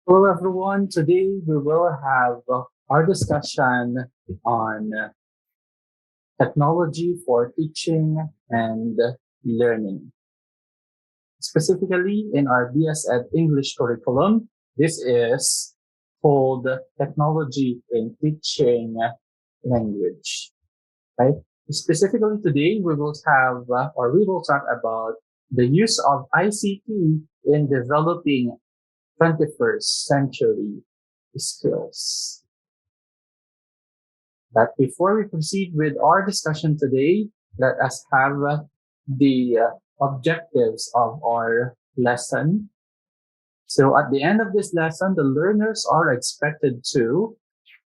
Hello, everyone. Today we will have our discussion on technology for teaching and learning. Specifically, in our BS Ed English curriculum, this is called Technology in Teaching Language. Right? Specifically, today we will have or we will talk about the use of ICT in developing 21st century skills. But before we proceed with our discussion today, let us have the objectives of our lesson. So at the end of this lesson, the learners are expected to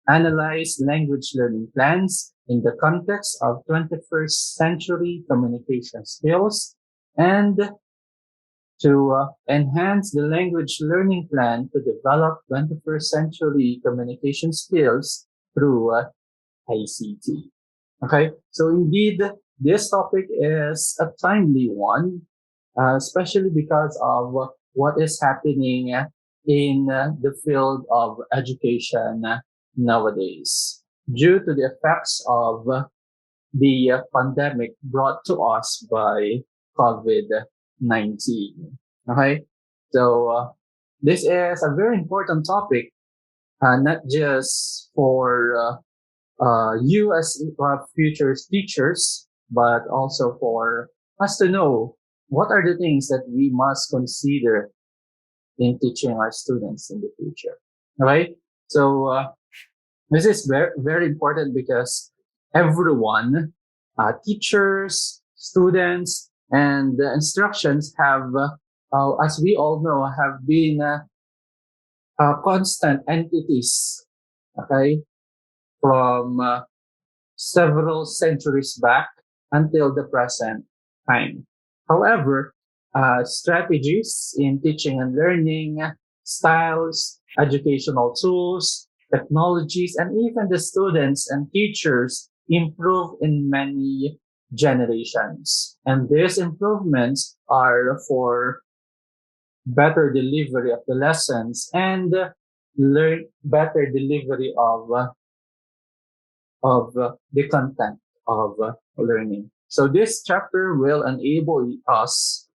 analyze language learning plans in the context of 21st century communication skills and to enhance the language learning plan to develop 21st century communication skills through ICT. Okay, so indeed, this topic is a timely one, especially because of what is happening in the field of education nowadays due to the effects of the pandemic brought to us by COVID-19. Okay, so this is a very important topic, not just for you as future teachers, but also for us to know what are the things that we must consider in teaching our students in the future. All right. So this is very, very important because everyone, teachers, students, and the instructions have, as we all know, have been constant entities. Okay, from several centuries back until the present time. However, strategies in teaching and learning, styles, educational tools, technologies, and even the students and teachers improve in many generations. And these improvements are for better delivery of the lessons and better delivery of the content of learning. So this chapter will enable us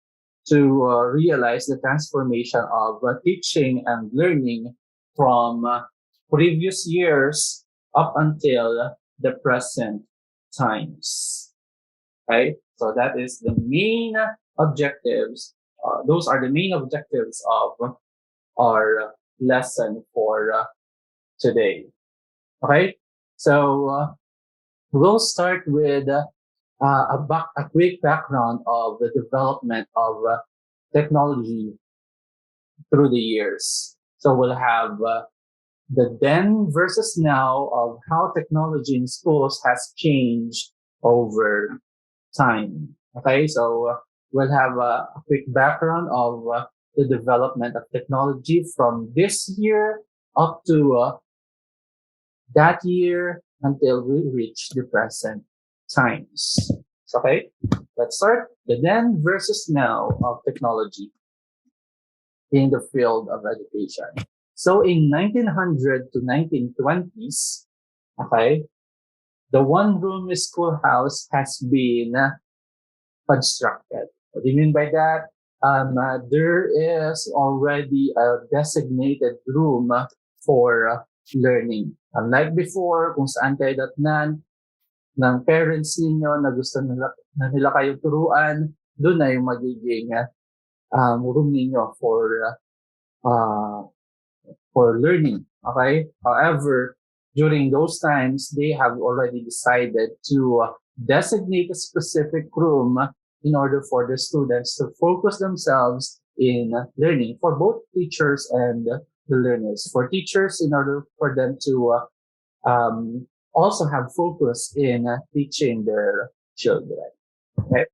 to realize the transformation of teaching and learning from previous years up until the present times. Right? So that is the main objectives. Those are the main objectives of our lesson for today. Okay? So we'll start with a quick background of the development of technology through the years. So we'll have the then versus now of how technology in schools has changed over time. Okay, so we'll have a quick background of the development of technology from this year up to that year until we reach the present times. Okay, let's start the then versus now of technology in the field of education. So in 1900 to 1920s, okay, the one-room schoolhouse has been constructed. What do you mean by that? There is already a designated room for learning. Unlike before, kung saan kayo datnan ng parents ninyo na gusto nila kayong turuan, doon na yung magiging room ninyo uh, for learning. Okay? However, during those times, they have already decided to designate a specific room in order for the students to focus themselves in learning for both teachers and the learners. For teachers, in order for them to also have focus in teaching their children. Okay.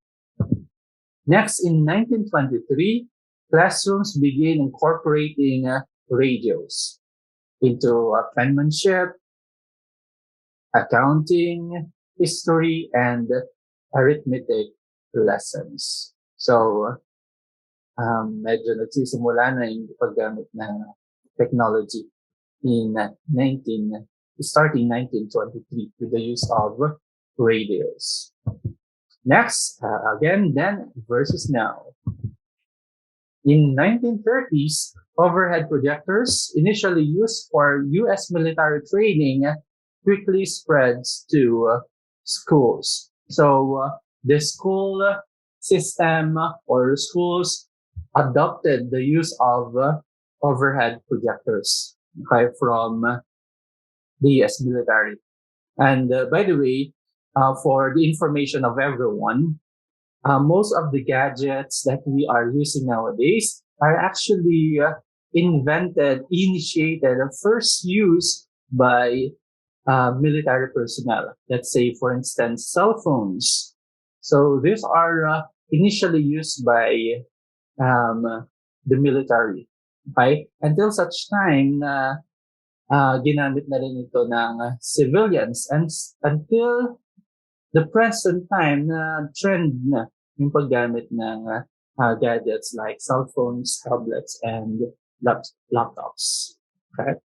Next, in 1923, classrooms began incorporating radios into penmanship, accounting, history, and arithmetic lessons. So, medyo nagsisimula na yung paggamit ng technology in starting 1923 with the use of radios. Next, again, then versus now. In 1930s, overhead projectors, initially used for U.S. military training, quickly spreads to schools. So the school system or schools adopted the use of overhead projectors, okay, from the U.S. military. And by the way, for the information of everyone, most of the gadgets that we are using nowadays are actually initiated, and first used by military personnel. Let's say, for instance, cell phones. So these are initially used by the military. Okay? Until such time na ginamit na rin ito ng civilians, and until the present time na trend na yung paggamit ng gadgets like cell phones, tablets, and laptops. Okay?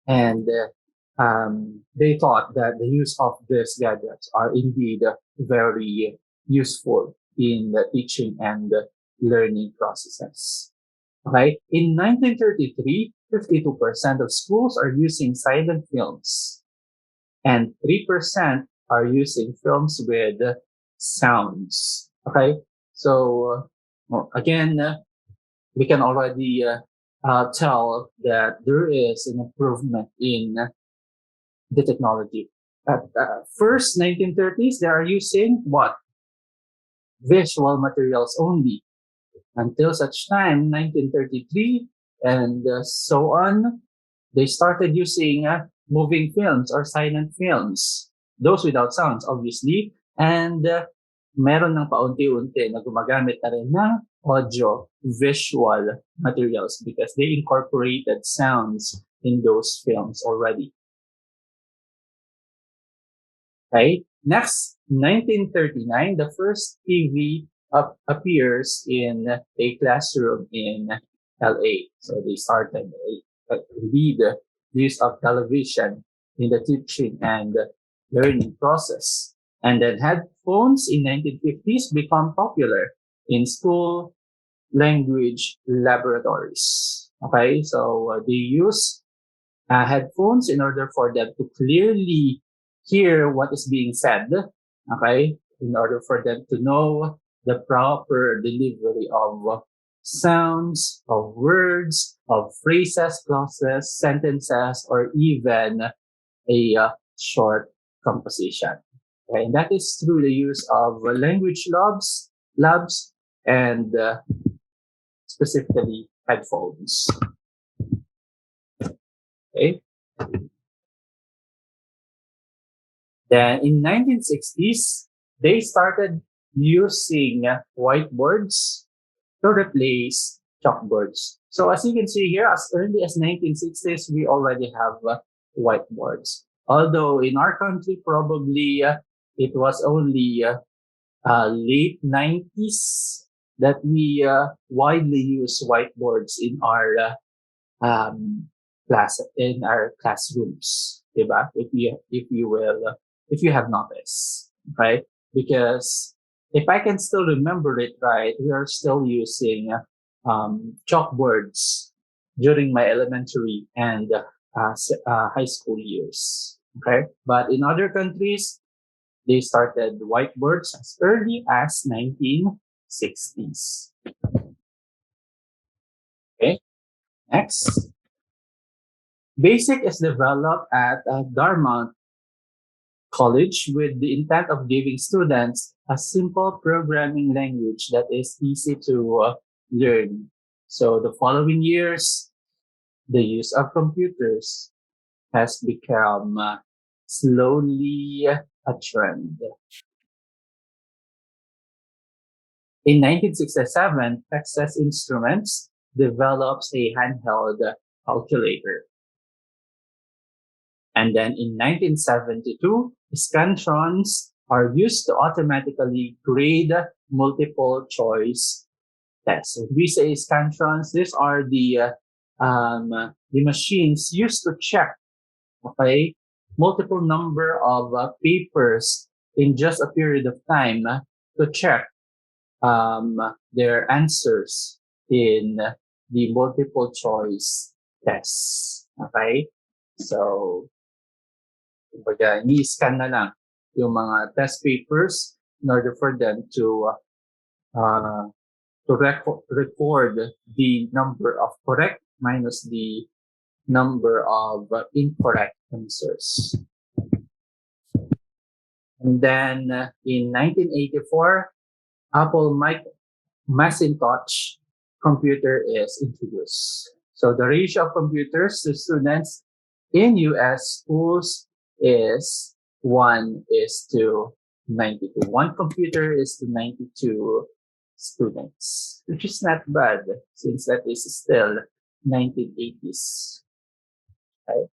And they thought that the use of these gadgets are indeed very useful in the teaching and learning processes. Okay? In 1933, 52% of schools are using silent films, and 3% are using films with sounds. Okay? So, again, we can already tell that there is an improvement in the technology. At first, 1930s, they are using what? Visual materials only. Until such time, 1933, and so on, they started using moving films or silent films. Those without sounds, obviously. And meron ng paunti-unti na gumagamit na rin ng audio visual materials because they incorporated sounds in those films already. Okay. Next, 1939, the first TV appears in a classroom in LA. So they started the use of television in the teaching and learning process. And then headphones in 1950s become popular in school language laboratories. Okay, so they use headphones in order for them to clearly hear what is being said. Okay, in order for them to know the proper delivery of sounds, of words, of phrases, clauses, sentences, or even a short composition. Okay, and that is through the use of language labs, and specifically headphones. Okay. Then in 1960s, they started using whiteboards to replace chalkboards. So as you can see here, as early as 1960s, we already have whiteboards. Although in our country, probably it was only late 90s that we widely use whiteboards in our classrooms, diba? If you have noticed, right? Because if I can still remember it right, we are still using chalkboards during my elementary and high school years. Okay, but in other countries, they started whiteboards as early as 1960s. Okay, next. BASIC is developed at Dartmouth College with the intent of giving students a simple programming language that is easy to learn. So the following years, the use of computers has become slowly a trend. In 1967, Texas Instruments develops a handheld calculator. And then in 1972, Scantrons are used to automatically grade multiple choice tests. When we say scantrons, these are the machines used to check, okay, multiple number of papers in just a period of time to check their answers in the multiple choice tests. Okay? So, kumbaga, ni-scan na lang yung mga test papers in order for them uh, to record the number of correct minus the number of incorrect answers. And then in 1984, Apple Macintosh computer is introduced. So the ratio of computers to students in US schools is 1:92. One computer is to 92 students, which is not bad since that is still 1980s. Okay.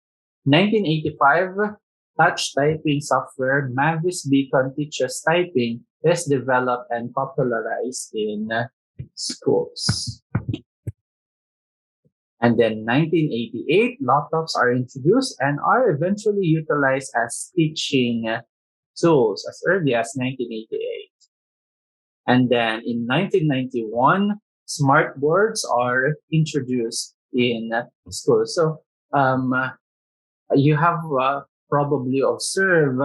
1985, touch typing software Mavis Beacon Teaches Typing is developed and popularized in schools. And then 1988, laptops are introduced and are eventually utilized as teaching tools as early as 1988. And then in 1991, smart boards are introduced in schools. So you have probably observed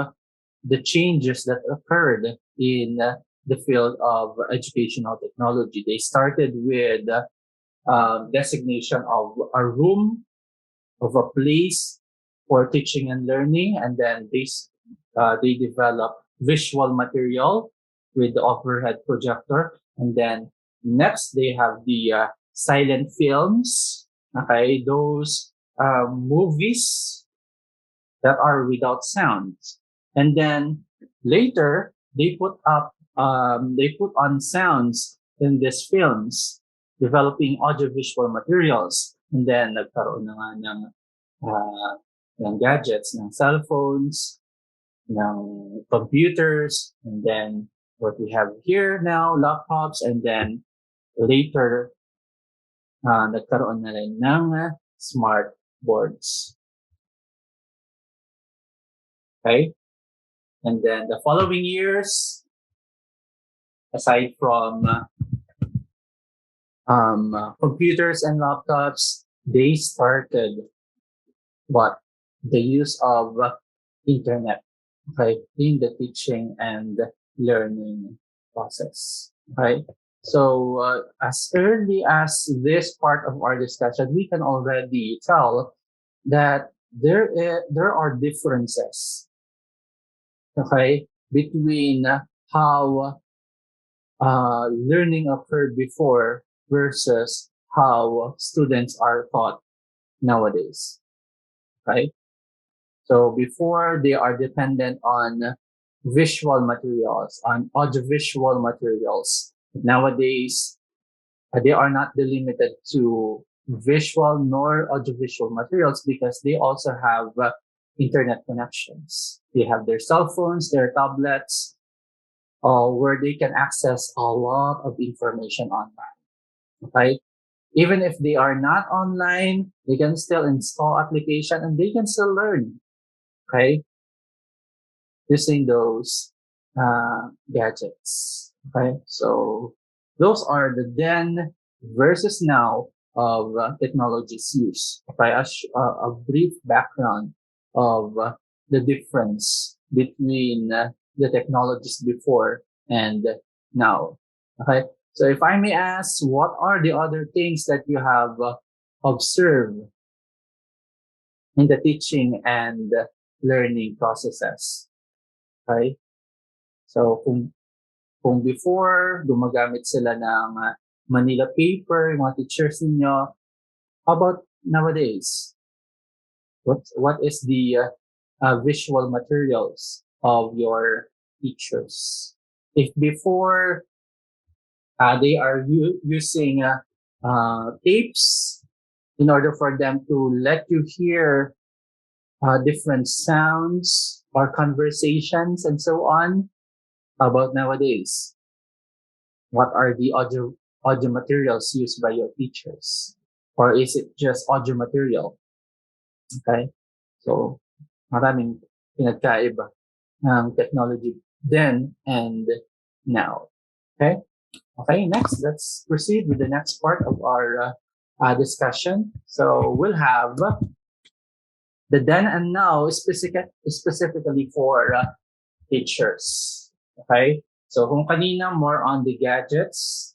the changes that occurred in the field of educational technology. They started with designation of a room, of a place for teaching and learning, and then they develop visual material with the overhead projector, and then next they have the silent films. Okay, those movies that are without sound, and then later they put on sounds in these films, developing audiovisual materials, and then nagkaroon na nga ng gadgets, ng cell phones, ng computers, and then what we have here now, laptops, and then later nagkaroon na rin ng smart boards. Okay? And then the following years, aside from computers and laptops, they started the use of internet, okay, in the teaching and learning process. Okay, so as early as this part of our discussion, we can already tell that there are differences, okay, between how learning occurred before versus how students are taught nowadays, right? So before, they are dependent on visual materials, on audiovisual materials. Nowadays, they are not delimited to visual nor audiovisual materials because they also have internet connections. They have their cell phones, their tablets, where they can access a lot of information online. Okay? Even if they are not online, they can still install application and they can still learn. Okay? Using those gadgets. Okay? So those are the then versus now of technology's use. Okay? A brief background of the difference between the technologies before and now. Okay? So if I may ask, what are the other things that you have observed in the teaching and learning processes? Okay? So kung before, gumagamit sila ng Manila paper, yung mga teachers ninyo, how about nowadays? What is the visual materials of your teachers? If before, they are using tapes in order for them to let you hear different sounds or conversations and so on. How about nowadays? What are the audio materials used by your teachers? Or is it just audio material? Okay? So, maraming pinagkaiba ng technology then and now. Okay? Okay, next, let's proceed with the next part of our discussion. So, we'll have the then and now specifically for teachers. Okay? So, kung kanina more on the gadgets,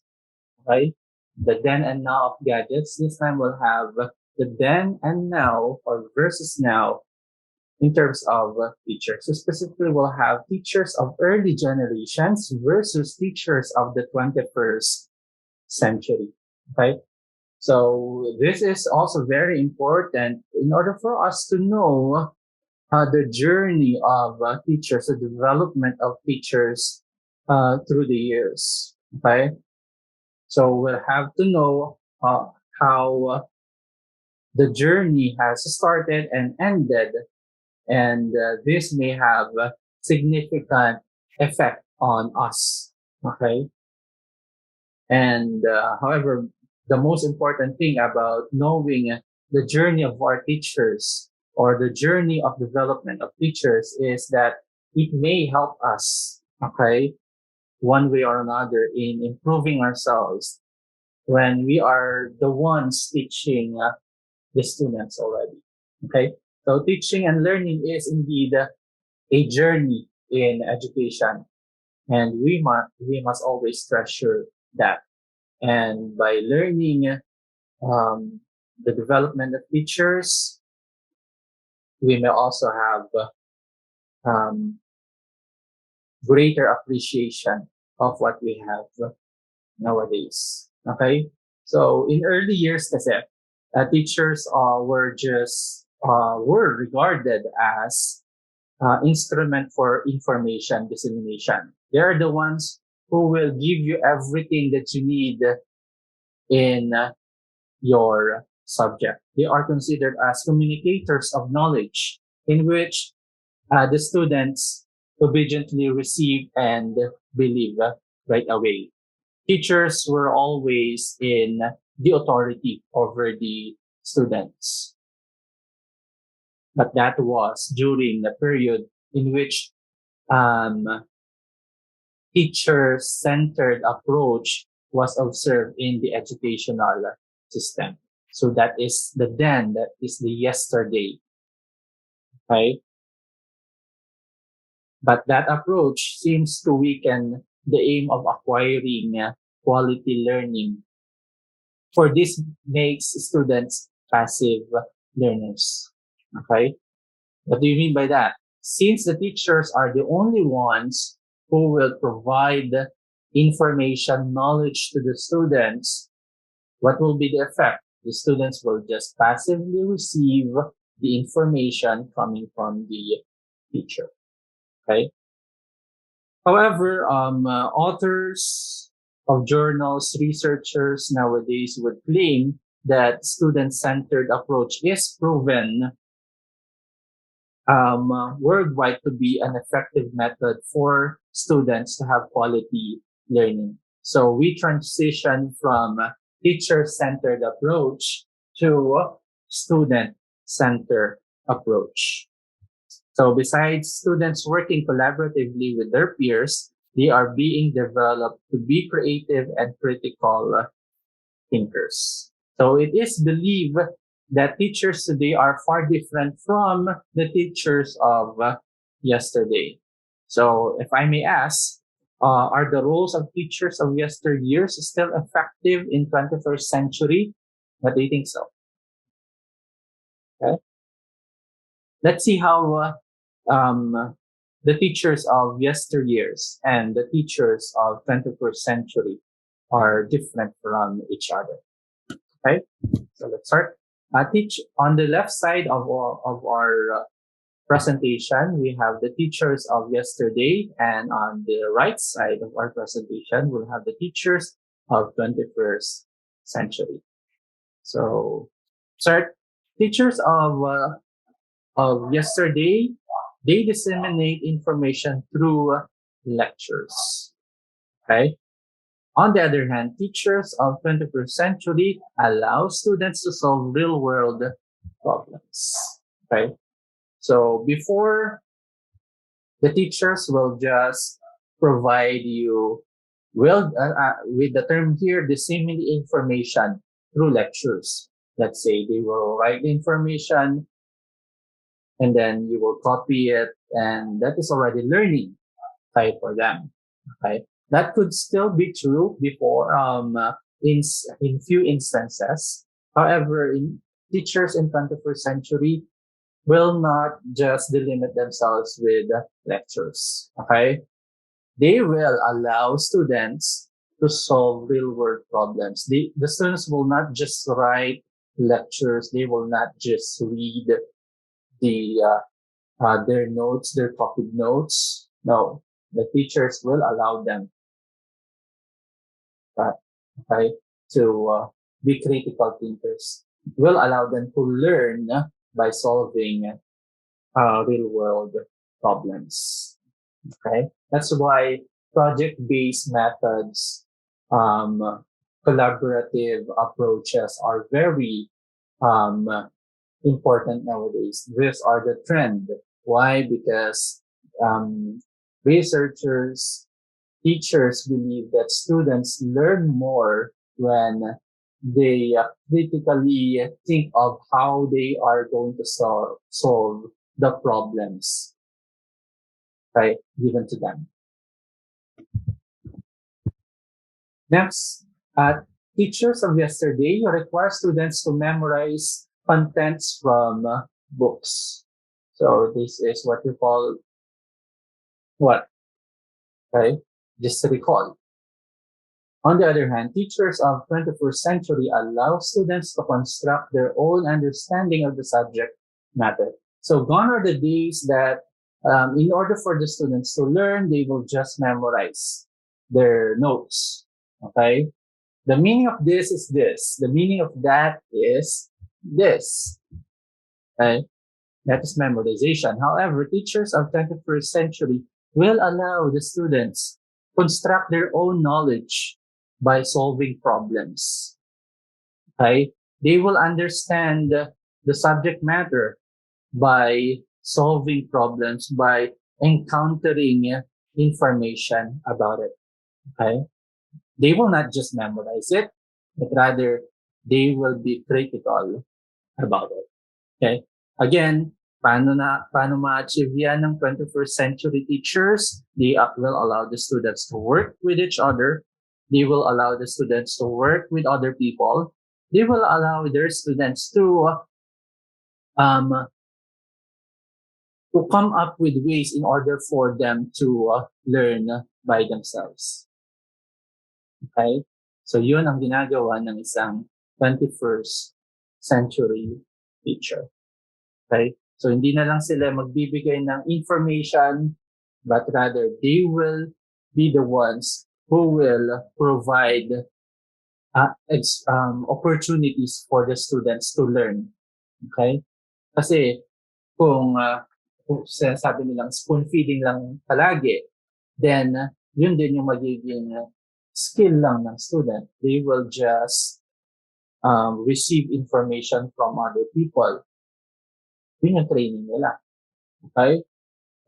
okay? The then and now of gadgets. This time we'll have the then and now or versus now in terms of teachers. So specifically, we'll have teachers of early generations versus teachers of the 21st century. Okay. So this is also very important in order for us to know the journey of teachers, the development of teachers through the years. Okay. So we'll have to know how the journey has started and ended, and this may have a significant effect on us. Okay. And however, the most important thing about knowing the journey of our teachers or the journey of development of teachers is that it may help us, okay, one way or another in improving ourselves when we are the ones teaching the students already. Okay. So teaching and learning is indeed a journey in education, and we must always treasure that. And by learning the development of teachers, we may also have um, greater appreciation of what we have nowadays. Okay, so in early years, kasi teachers were regarded as instrument for information dissemination. They are the ones who will give you everything that you need in your subject. They are considered as communicators of knowledge, in which the students obediently receive and believe right away. Teachers were always in the authority over the students. But that was during the period in which um, teacher-centered approach was observed in the educational system. So that is the then, that is the yesterday. Okay? But that approach seems to weaken the aim of acquiring quality learning. For this makes students passive learners. Okay? What do you mean by that? Since the teachers are the only ones who will provide information, knowledge to the students, what will be the effect? The students will just passively receive the information coming from the teacher. Okay. However, authors of journals, researchers nowadays would claim that student-centered approach is proven worldwide to be an effective method for students to have quality learning. So we transition from teacher-centered approach to student-centered approach. So besides students working collaboratively with their peers, they are being developed to be creative and critical thinkers. So it is believed that teachers today are far different from the teachers of yesterday. So if I may ask, are the roles of teachers of yesteryears still effective in 21st century? What do you think so? Okay. Let's see how the teachers of yesteryears and the teachers of 21st century are different from each other. Okay, so let's start. Teach on the left side of our presentation, we have the teachers of yesterday, and on the right side of our presentation, we'll have the teachers of 21st century. So, start. Teachers of yesterday, they disseminate information through lectures. Okay. On the other hand, teachers of 21st century allow students to solve real world problems. Okay. So before, the teachers will just provide you, with the term here, disseminate information through lectures. Let's say they will write the information and then you will copy it, and that is already learning type for them. Okay. That could still be true before, in few instances. However, teachers in 21st century will not just delimit themselves with lectures. Okay. They will allow students to solve real world problems. The students will not just write lectures. They will not just read their notes, their copied notes. No, the teachers will allow them, uh, okay, to be critical thinkers. Will allow them to learn by solving real world problems. Okay, that's why project-based methods, um, collaborative approaches are very um, important nowadays. These are the trend. Why? Because um, researchers, teachers believe that students learn more when they critically think of how they are going to solve the problems, right, given to them. Next, teachers of yesterday require students to memorize contents from books. So this is what we call what? Okay, just to recall. On the other hand, teachers of 21st century allow students to construct their own understanding of the subject matter. So gone are the days that in order for the students to learn, they will just memorize their notes. Okay. The meaning of this is this. The meaning of that is this. Okay. That is memorization. However, teachers of 21st century will allow the students construct their own knowledge by solving problems. Okay? They will understand the subject matter by solving problems, by encountering information about it. Okay? They will not just memorize it, but rather they will be critical about it. Okay? Again, paano ma-achieve yan ng 21st century teachers? They will allow the students to work with each other. They will allow the students to work with other people. They will allow their students um, to come up with ways in order for them to learn by themselves. Okay? So yun ang ginagawa ng isang 21st century teacher. Okay? So hindi na lang sila magbibigay ng information, but rather they will be the ones who will provide opportunities for the students to learn. Okay? Kasi kung sabi nilang spoon feeding lang palagi, then yun din yung magiging skill lang ng student. They will just receive information from other people. Yun yung training nila. Okay?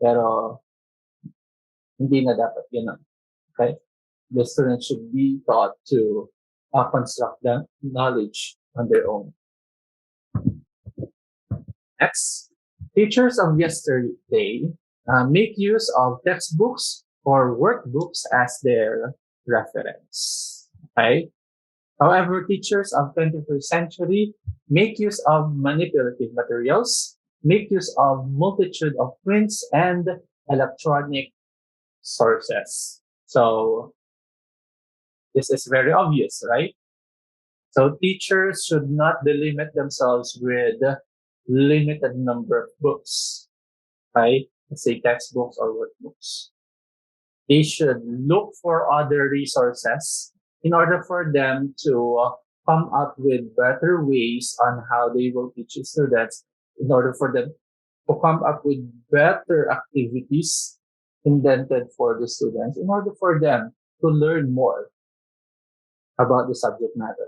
Pero hindi na dapat yun. Okay? The students should be taught to construct the knowledge on their own. Next, teachers of yesterday make use of textbooks or workbooks as their reference. Okay? However, teachers of 21st century make use of manipulative materials, make use of multitude of prints and electronic sources. So this is very obvious, right? So teachers should not delimit themselves with limited number of books, right? Let's say textbooks or workbooks. They should look for other resources in order for them to come up with better ways on how they will teach students, in order for them to come up with better activities invented for the students, in order for them to learn more. about the subject matter.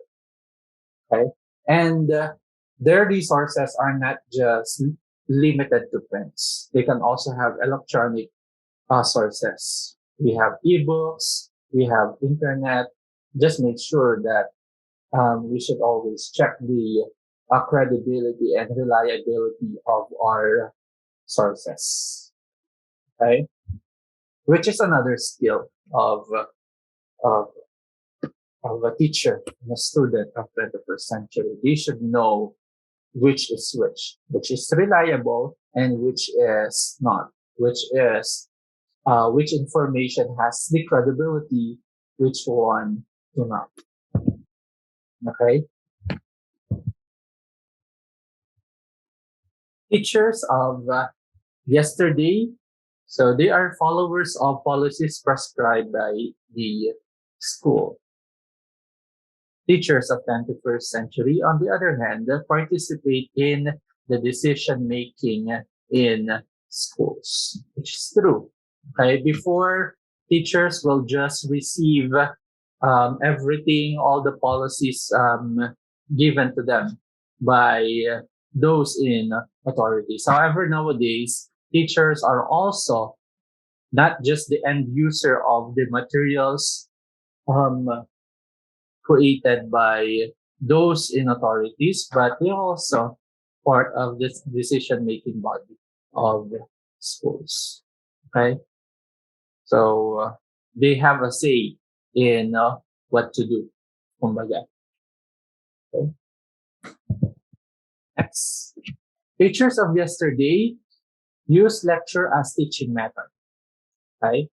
Okay. And their resources are not just limited to prints. They can also have electronic sources. We have ebooks, we have internet. Just make sure that we should always check the credibility and reliability of our sources. Okay. Which is another skill of, of a teacher and a student of 21st century. They should know which is reliable and which is not, which information has the credibility, which one do not. Okay. Teachers of yesterday, so they are followers of policies prescribed by the school. Teachers of 21st century, on the other hand, participate in the decision making in schools, which is true. Okay, before teachers will just receive everything, all the policies given to them by those in authorities. However, nowadays, teachers are also not just the end user of the materials um, created by those in authorities, but they're also part of this decision-making body of schools. Okay, so they have a say in what to do. Kumbaga. Okay. Next, teachers of yesterday use lecture as teaching method. Okay.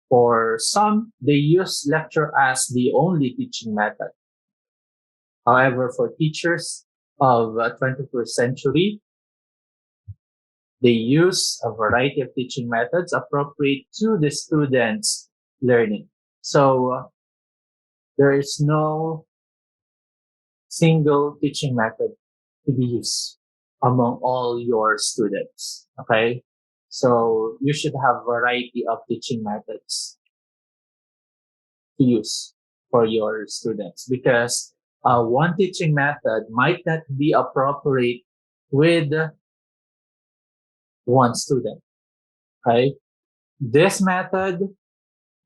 For some, they use lecture as the only teaching method. However, for teachers of 21st century, they use a variety of teaching methods appropriate to the students' learning. So there is no single teaching method to be used among all your students. Okay. So you should have variety of teaching methods to use for your students because one teaching method might not be appropriate with one student. Okay. This method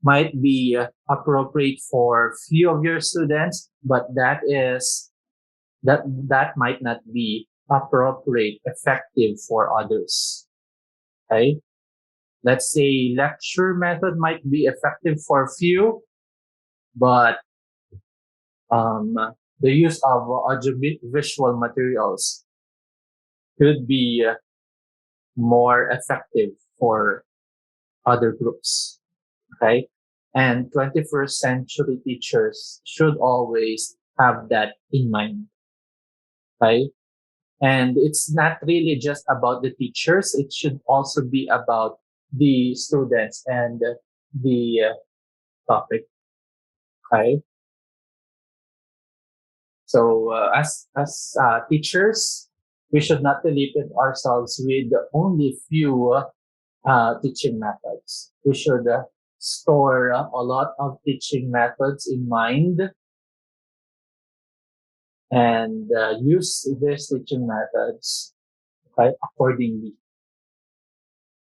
might be appropriate for few of your students, but that might not be appropriate, effective for others. Okay. Let's say lecture method might be effective for few, but the use of audiovisual materials could be more effective for other groups. Okay. And 21st century teachers should always have that in mind. Okay. And it's not really just about the teachers. It should also be about the students and the topic. Okay. So as teachers, we should not limit ourselves with only few teaching methods. We should store a lot of teaching methods in mind and use these teaching methods accordingly.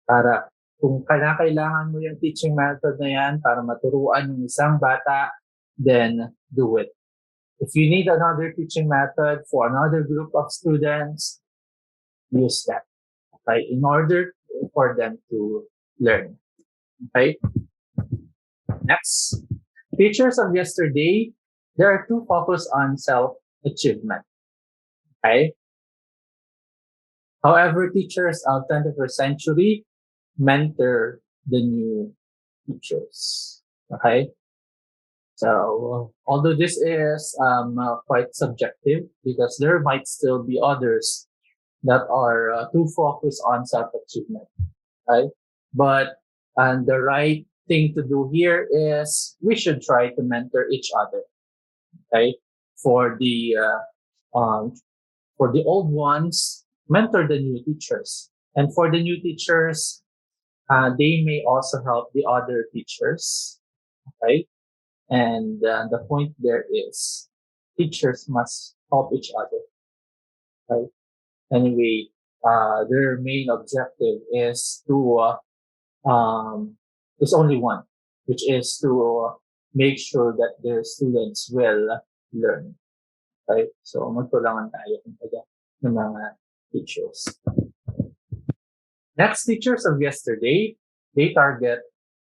Para kung kailangan mo yung teaching method na yan para maturuan yung isang bata, then do it. If you need another teaching method for another group of students, use that, okay, in order for them to learn. Okay. Next, teachers of yesterday, there are two focus on self-achievement. Okay. However, teachers of 21st century mentor the new teachers. Okay. So, although this is quite subjective because there might still be others that are too focused on self-achievement, right? But and the right thing to do here is we should try to mentor each other, okay? For the old ones, mentor the new teachers, and for the new teachers, they may also help the other teachers, okay? And the point there is teachers must help each other, right? Anyway, their main objective is only one, which is to make sure that their students will learn, right? So magtulungan tayo kumbaga ng mga teachers. Next, teachers of yesterday, they target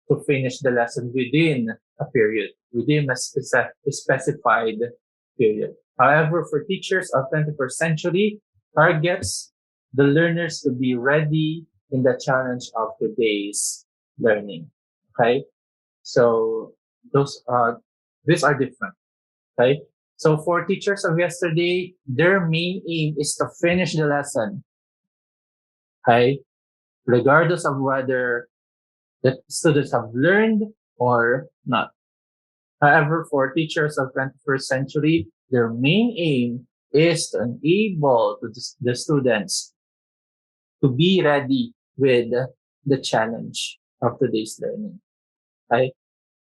to finish the lesson within a period, within a specified period. However, for teachers of 21st century, targets the learners to be ready in the challenge of today's learning. Okay, so these are different. Okay, so for teachers of yesterday, their main aim is to finish the lesson. Okay, regardless of whether the students have learned or not. However, for teachers of 21st century, their main aim is to enable the students to be ready with the challenge of today's learning. Right?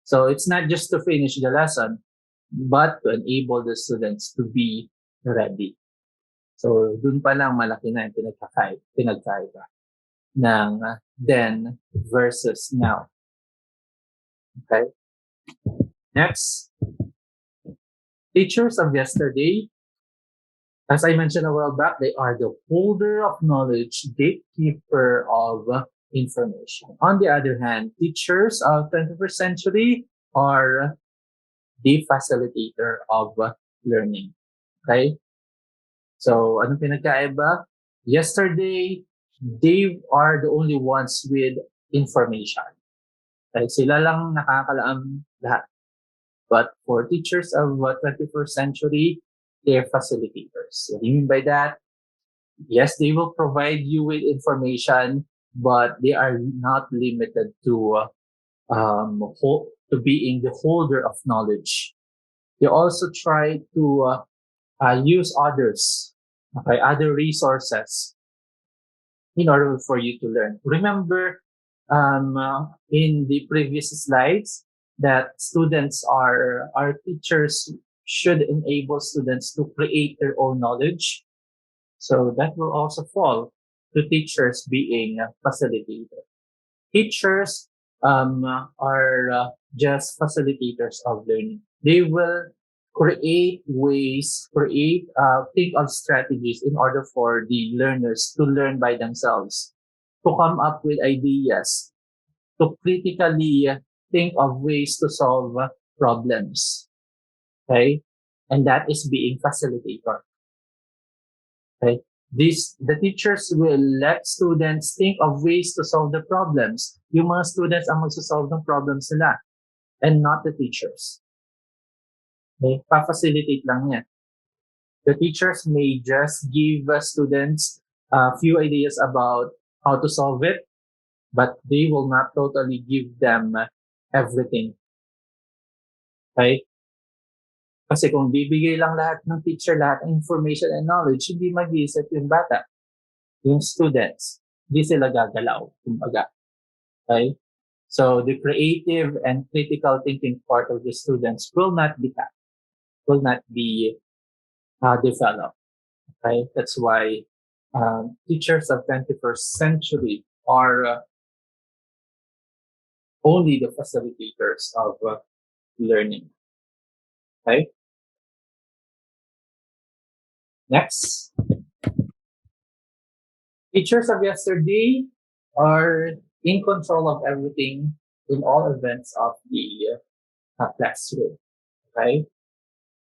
So it's not just to finish the lesson, but to enable the students to be ready. So dun pa lang malaki na yung pinagkaiba ng then versus now. Okay? Next, teachers of yesterday, as I mentioned a while back, they are the holder of knowledge, gatekeeper of information. On the other hand, teachers of 21st century are the facilitator of learning. Okay? So, anong pinagkaiba? Yesterday, they are the only ones with information. Okay? Sila lang nakakalaam lahat. But for teachers of 21st century, they're facilitators. What do you mean by that? Yes, they will provide you with information, but they are not limited to being the holder of knowledge. They also try to use others, okay, other resources in order for you to learn. Remember, in the previous slides, that our teachers should enable students to create their own knowledge. So that will also fall to teachers being a facilitator. Teachers are just facilitators of learning. They will create ways, think of strategies in order for the learners to learn by themselves, to come up with ideas, to critically think of ways to solve problems. Okay? And that is being facilitator. Okay? The teachers will let students think of ways to solve the problems. Yung mga students ang magsasolve ng problems nila and not the teachers. Okay? Pa-facilitate lang yan. The teachers may just give students a few ideas about how to solve it, but they will not totally give them everything. Okay? Kasi kung bibigay lang lahat ng teacher, lahat ng information and knowledge, hindi mag-iisip yung bata, yung students. Hindi sila gagalaw, kumbaga. Okay? So the creative and critical thinking part of the students will not be developed. Okay? That's why teachers of 21st century are only the facilitators of learning. Okay? Next. Teachers of yesterday are in control of everything in all events of the classroom. Okay?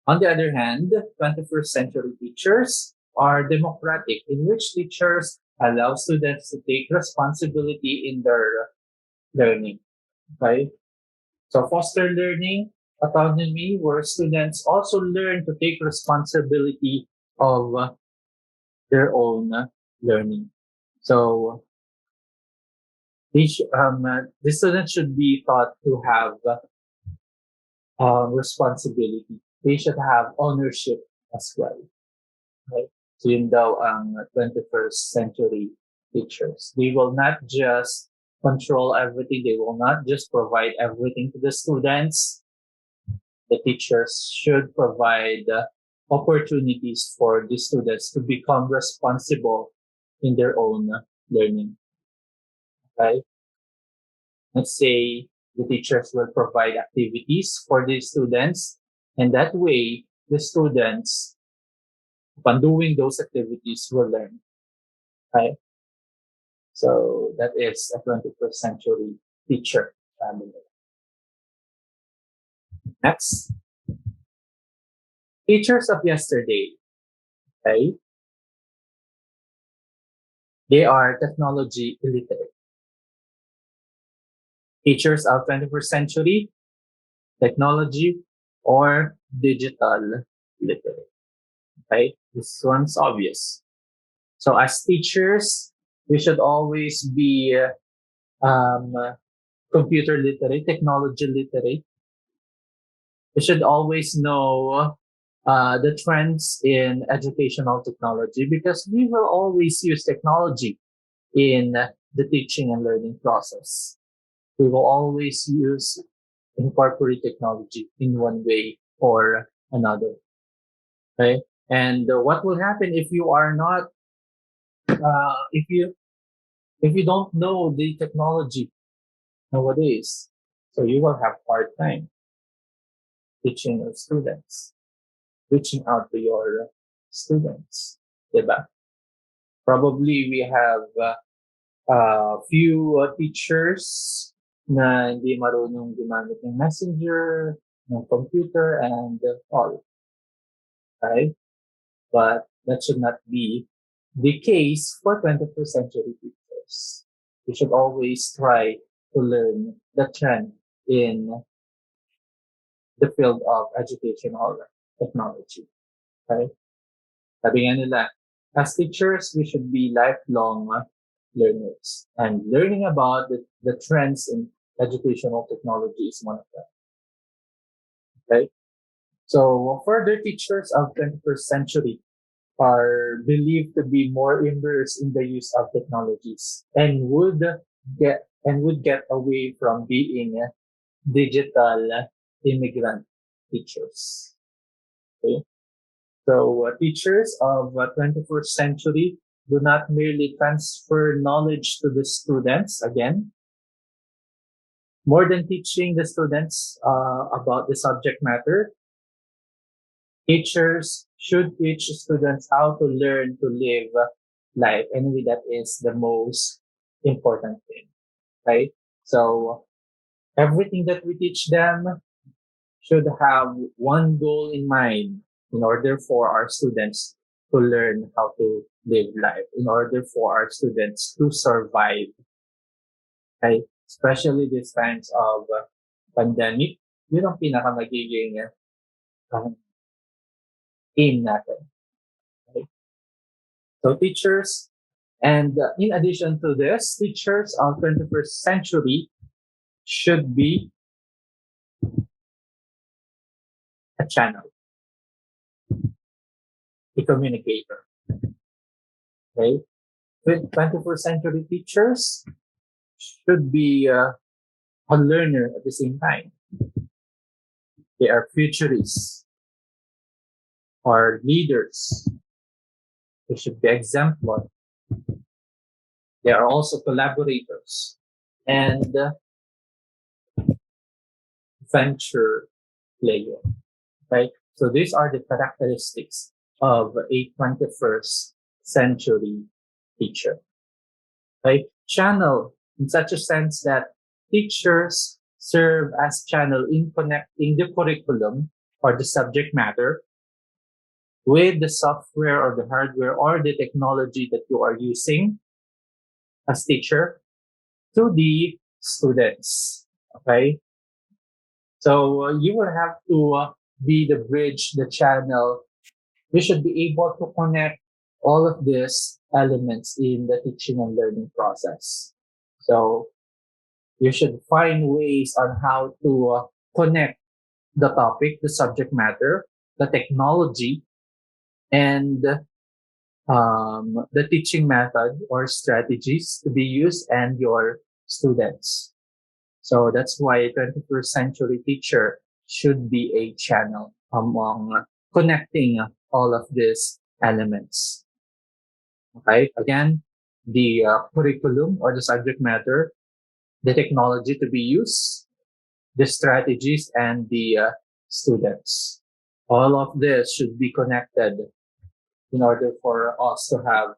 On the other hand, 21st century teachers are democratic, in which teachers allow students to take responsibility in their learning. Okay? So foster learning, autonomy, where students also learn to take responsibility of their own learning. So the students should be taught to have responsibility. They should have ownership as well. Right? So yun daw ang 21st century teachers. They will not just control everything. They will not just provide everything to the students. The teachers should provide opportunities for the students to become responsible in their own learning. Right? Let's say the teachers will provide activities for the students, and that way the students, upon doing those activities, will learn. Right? So that is a 21st century teacher family. Next, teachers of yesterday. Okay, they are technology illiterate. Teachers of 21st century, technology or digital literate. Okay, this one's obvious. So as teachers, we should always be um, computer literate, technology literate. We should always know the trends in educational technology because we will always use technology in the teaching and learning process. We will always incorporate technology in one way or another. Okay. And what will happen if you are not, if you don't know the technology nowadays? So you will have hard time teaching your students, reaching out to your students, diba? Probably we have few teachers na hindi marunong gumamit ng messenger, ng computer, and all. Right? But that should not be the case for 21st century teachers. We should always try to learn the trend in the field of educational technology. Right? Sabi nga nila, as teachers, we should be lifelong learners. And learning about the trends in educational technology is one of them. Okay? So further teachers of 21st century are believed to be more immersed in the use of technologies and would get away from being digital immigrant teachers. Okay? So teachers of 21st century do not merely transfer knowledge to the students again, more than teaching the students about the subject matter. Teachers should teach students how to learn to live life. Anyway, that is the most important thing, right? So everything that we teach them should have one goal in mind in order for our students to learn how to live life, in order for our students to survive, right? Especially these times of pandemic, yun ang pinaka magiging aim natin. Okay? So teachers, and in addition to this, teachers of 21st century should be a channel, a communicator. Okay? 21st century teachers should be a learner at the same time. They are futurists or leaders. They should be exemplary. They are also collaborators and venture player. Right? So these are the characteristics of a 21st century teacher. Right? Channel in such a sense that teachers serve as channel in connecting the curriculum or the subject matter with the software or the hardware or the technology that you are using as teacher to the students. Okay. So you will have to be the bridge, the channel. We should be able to connect all of these elements in the teaching and learning process. So you should find ways on how to connect the topic, the subject matter, the technology, and the teaching method or strategies to be used and your students. So that's why a 21st century teacher should be a channel among connecting all of these elements. Okay, again, the curriculum or the subject matter, the technology to be used, the strategies, and the students. All of this should be connected in order for us to have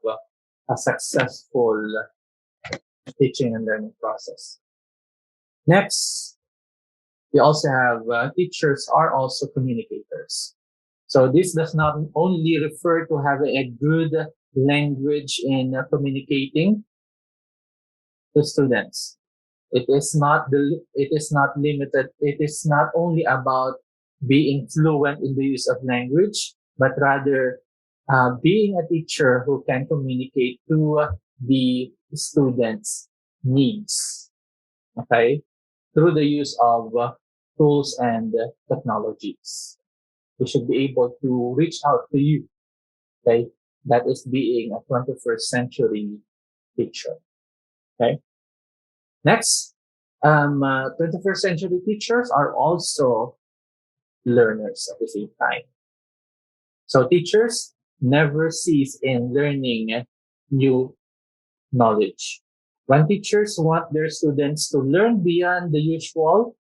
a successful teaching and learning process. Next, we also have teachers are also communicators. So this does not only refer to having a good language in communicating to students. It is not limited. It is not only about being fluent in the use of language, but rather being a teacher who can communicate to the students' needs. Okay, through the use of tools and technologies. We should be able to reach out to you. Okay, that is being a 21st century teacher. Okay. Next, 21st century teachers are also learners at the same time. So teachers never cease in learning new knowledge. When teachers want their students to learn beyond the usual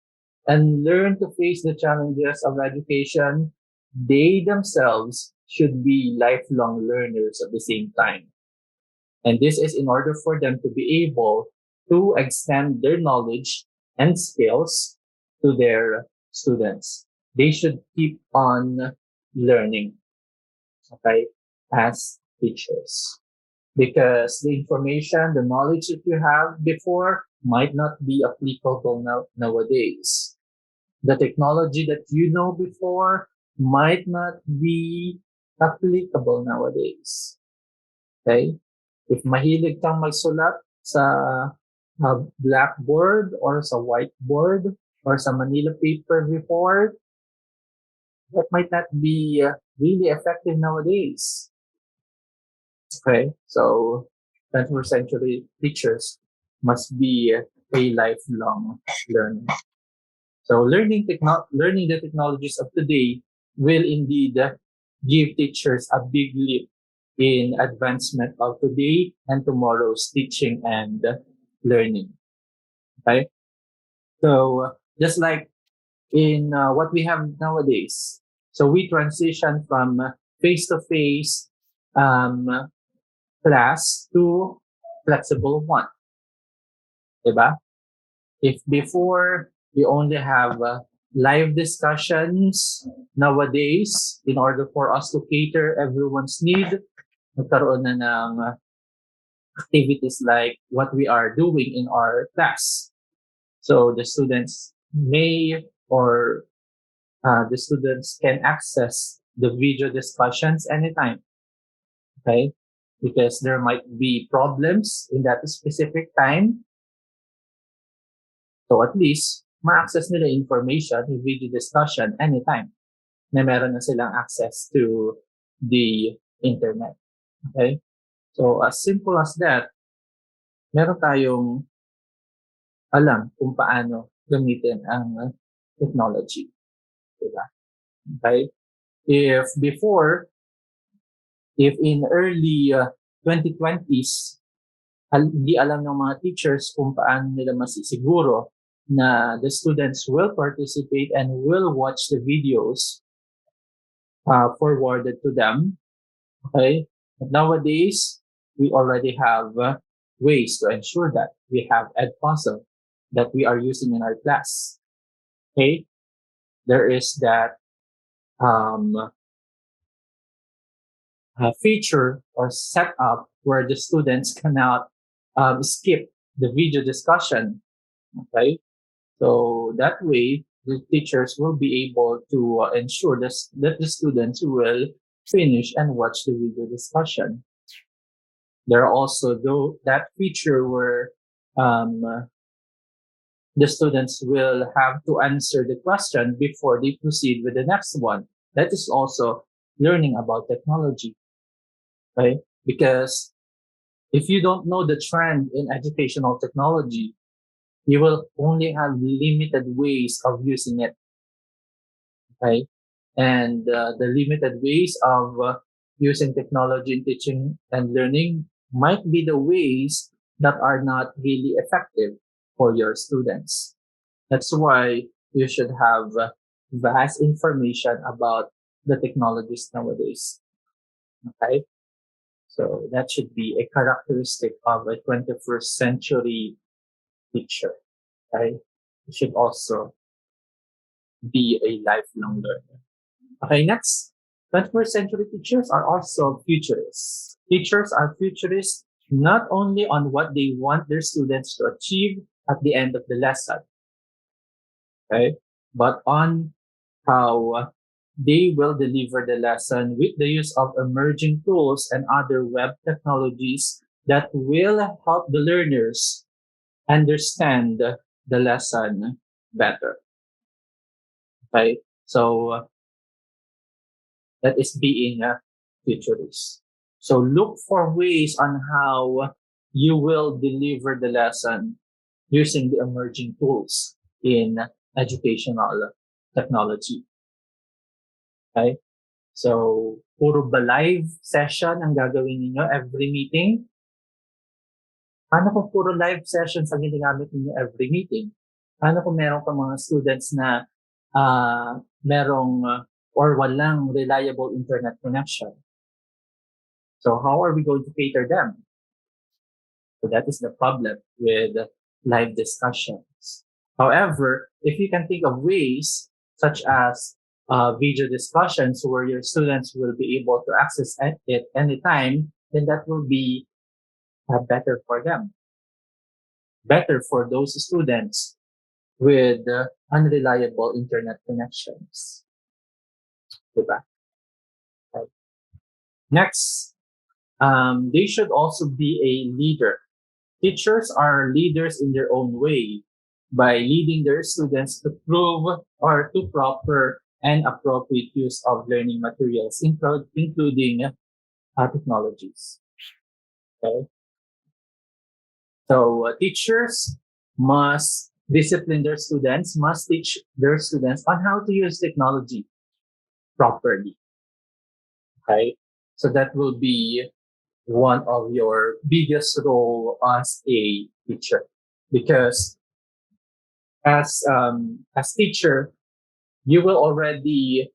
and learn to face the challenges of education, they themselves should be lifelong learners at the same time. And this is in order for them to be able to extend their knowledge and skills to their students. They should keep on learning, okay, as teachers. Because the information, the knowledge that you have before might not be applicable nowadays. The technology that you know before might not be applicable nowadays. Okay? If mahilig kang magsulat sa blackboard or sa whiteboard or sa Manila paper before, that might not be really effective nowadays. Okay, so 21st century teachers must be a lifelong learner. So learning the technologies of today will indeed give teachers a big leap in advancement of today and tomorrow's teaching and learning. Okay, so just like in what we have nowadays, so we transition from face-to-face class to flexible one, diba? If before we only have live discussions nowadays in order for us to cater everyone's need, nagkaroon na ng activities like what we are doing in our class. So the students may or the students can access the video discussions anytime. Okay, because there might be problems in that specific time. So at least, ma-access nila information, yung video discussion anytime na meron na silang access to the internet. Okay? So as simple as that, meron tayong alam kung paano gamitin ang technology. Diba? Okay? If before, if in early 2020s, hindi alam ng mga teachers kung paano nila masisiguro na the students will participate and will watch the videos forwarded to them. Okay? But nowadays, we already have ways to ensure that. We have Edpuzzle that we are using in our class. Okay? There is that feature or setup where the students cannot skip the video discussion. Okay, so that way the teachers will be able to ensure that the students will finish and watch the video discussion. There are also that feature where the students will have to answer the question before they proceed with the next one. That is also learning about technology. Right? Because if you don't know the trend in educational technology, you will only have limited ways of using it. Okay, and the limited ways of using technology in teaching and learning might be the ways that are not really effective for your students. That's why you should have vast information about the technologies nowadays. Okay, so that should be a characteristic of a 21st century teacher. Okay, you should also be a lifelong learner. Okay, next. 21st century teachers are also futurists. Teachers are futurists not only on what they want their students to achieve at the end of the lesson, okay, but on how they will deliver the lesson with the use of emerging tools and other web technologies that will help the learners understand the lesson better. Okay, so that is being a futurist. So look for ways on how you will deliver the lesson using the emerging tools in educational technology. Okay? So, puro ba live session ang gagawin ninyo every meeting? Paano kung puro live sessions ang ginagamit ninyo every meeting? Paano kung meron pa mga students na merong or walang reliable internet connection? So how are we going to cater them? So that is the problem with live discussions. However, if you can think of ways such as video discussions where your students will be able to access it anytime, then that will be better for them. Better for those students with unreliable internet connections. Diba? Okay. Next, they should also be a leader. Teachers are leaders in their own way by leading their students to prove or to proper and appropriate use of learning materials, including technologies. Okay. So teachers must discipline their students, must teach their students on how to use technology properly. Okay. So that will be one of your biggest role as a teacher, because as teacher, you will already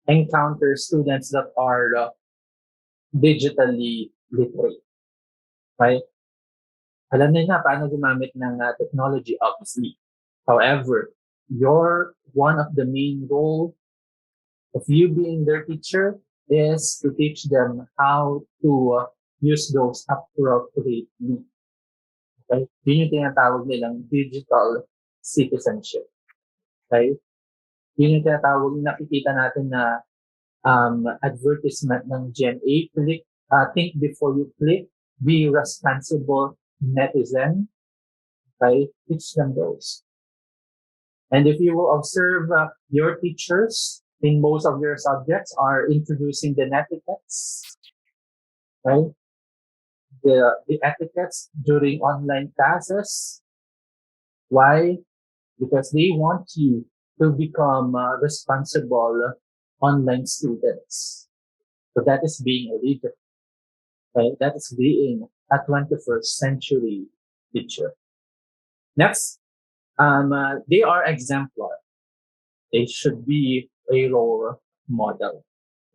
encounter students that are digitally literate, right? Alam nila paano gumamit ng technology, obviously. However, your one of the main role of you being their teacher is to teach them how to use those appropriately. Okay? Yun yung tinatawag nilang digital citizenship. Okay? Yun yung tinatawag, nakikita natin na advertisement ng GMA, click, think before you click, be responsible netizen. Okay? Teach them those. And if you will observe your teachers in most of your subjects are introducing the etiquettes, right? The etiquettes during online classes. Why? Because they want you to become responsible online students. So that is being a leader, right? That is being a 21st century teacher. Next, they are exemplar. They should be a role model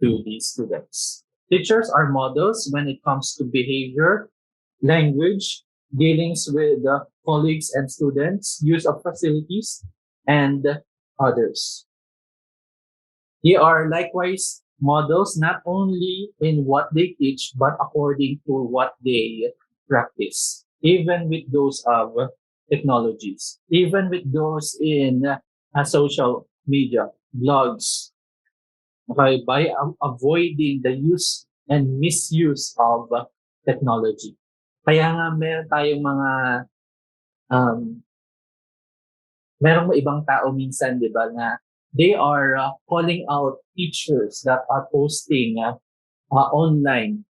to these students. Teachers are models when it comes to behavior, language, dealings with colleagues and students, use of facilities, and others. They are likewise models not only in what they teach, but according to what they practice, even with those of technologies, even with those in social media, blogs, okay, by avoiding the use and misuse of technology. Kaya nga meron tayong mga merong ibang tao minsan, di ba, na they are calling out teachers that are posting online.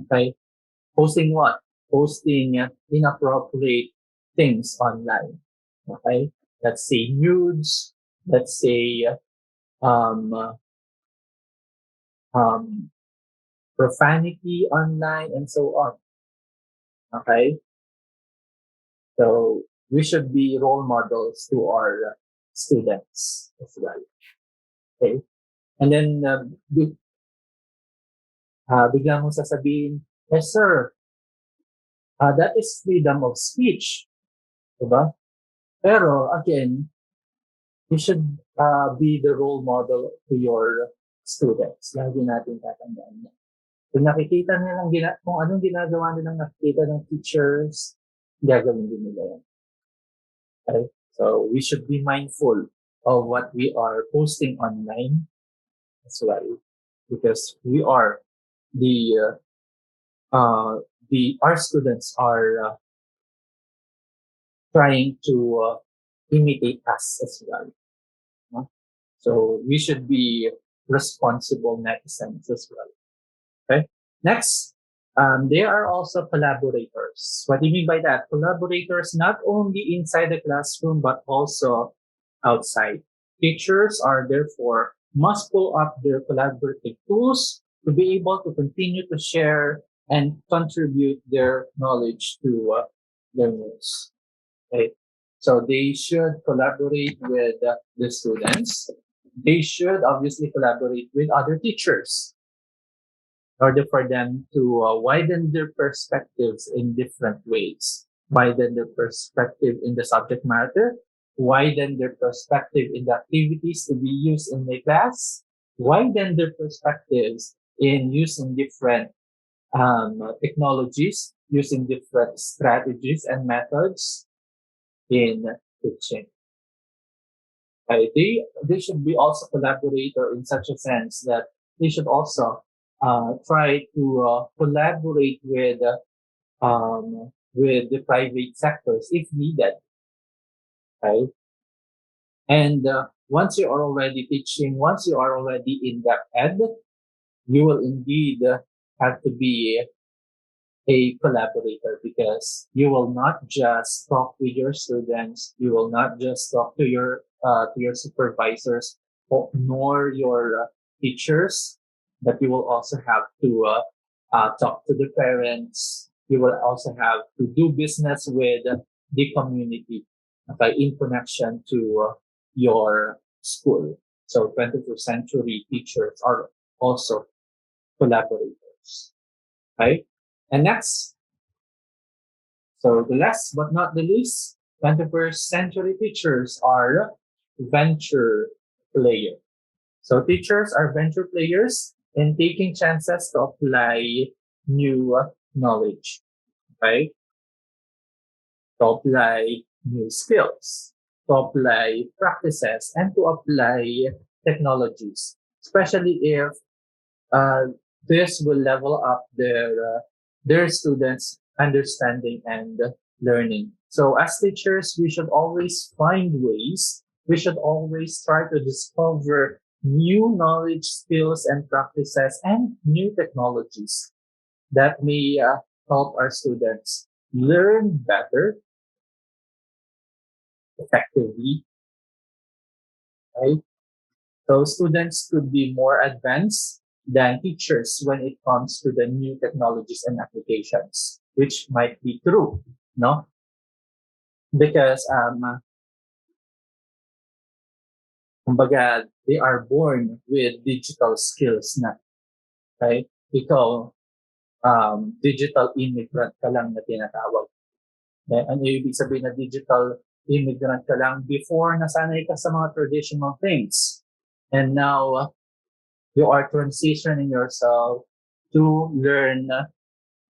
Okay? Posting what? Posting inappropriate things online. Okay? Let's say nudes, let's say, um, um, profanity online and so on. Okay. So we should be role models to our students as well. Okay. And then, bigla mong sasabihin, yes, sir, that is freedom of speech. Diba? Pero again, you should be the role model to your students. Lagi natin tatandaan yan. Kung nakikita nilang kung anong ginagawa nilang nakikita ng teachers, gagawin din nila yan. Okay? So we should be mindful of what we are posting online as well, because we are the our students are trying to imitate us as well. No? So we should be responsible netizens as well. Okay. Next, they are also collaborators. What do you mean by that? Collaborators not only inside the classroom but also outside. Teachers are therefore must pull up their collaborative tools to be able to continue to share and contribute their knowledge to learners. Okay. So they should collaborate with the students. They should obviously collaborate with other teachers in order for them to widen their perspectives in different ways. Widen their perspective in the subject matter, widen their perspective in the activities to be used in the class, widen their perspectives in using different technologies, using different strategies and methods in teaching. They should be also collaborator in such a sense that they should also try to collaborate with the private sectors if needed. Right? And once you are already teaching, once you are already in that ed, you will indeed have to be a collaborator, because you will not just talk with your students, you will not just talk to your supervisors nor your teachers, but you will also have to talk to the parents. You will also have to do business with the community, okay, in connection to your school. So 21st century teachers are also collaborators, right? And next, so the last but not the least, 21st century teachers are venture players. So teachers are venture players in taking chances to apply new knowledge, right? To apply new skills, to apply practices, and to apply technologies, especially if uh, this will level up their students' understanding and learning. So as teachers, we should always find ways. We should always try to discover new knowledge, skills, and practices, and new technologies that may help our students learn better, effectively, right? So students could be more advanced than teachers when it comes to the new technologies and applications, which might be true, no? Because kumbaga, they are born with digital skills na, right? Ikaw, digital immigrant ka lang na tinatawag. Ano ibig sabihin na digital immigrant ka lang? Before, nasanay ka sa mga traditional things. And now, you are transitioning yourself to learn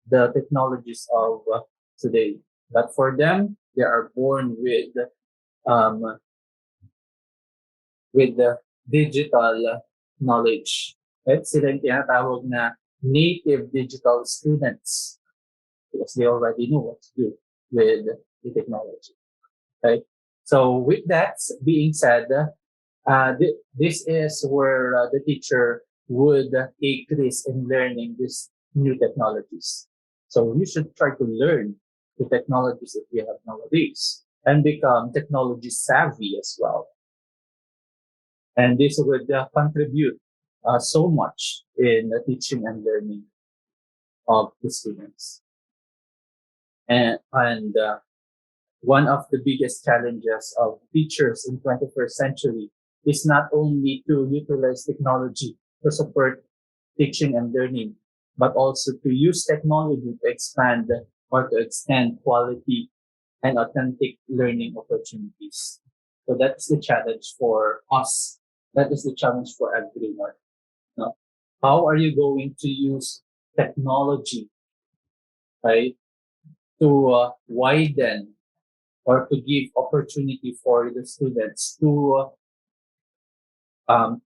the technologies of today. But for them, they are born um, with the digital knowledge. Right? Sila yung tinatawag na native digital students, because they already know what to do with the technology. Right? So with that being said, this is where the teacher would take risk in learning these new technologies. So you should try to learn the technologies that we have nowadays and become technology savvy as well. And this would contribute so much in the teaching and learning of the students. And one of the biggest challenges of teachers in 21st century is not only to utilize technology to support teaching and learning, but also to use technology to expand or to extend quality and authentic learning opportunities. So that's the challenge for us. That is the challenge for everyone. No? How are you going to use technology, right, to widen or to give opportunity for the students to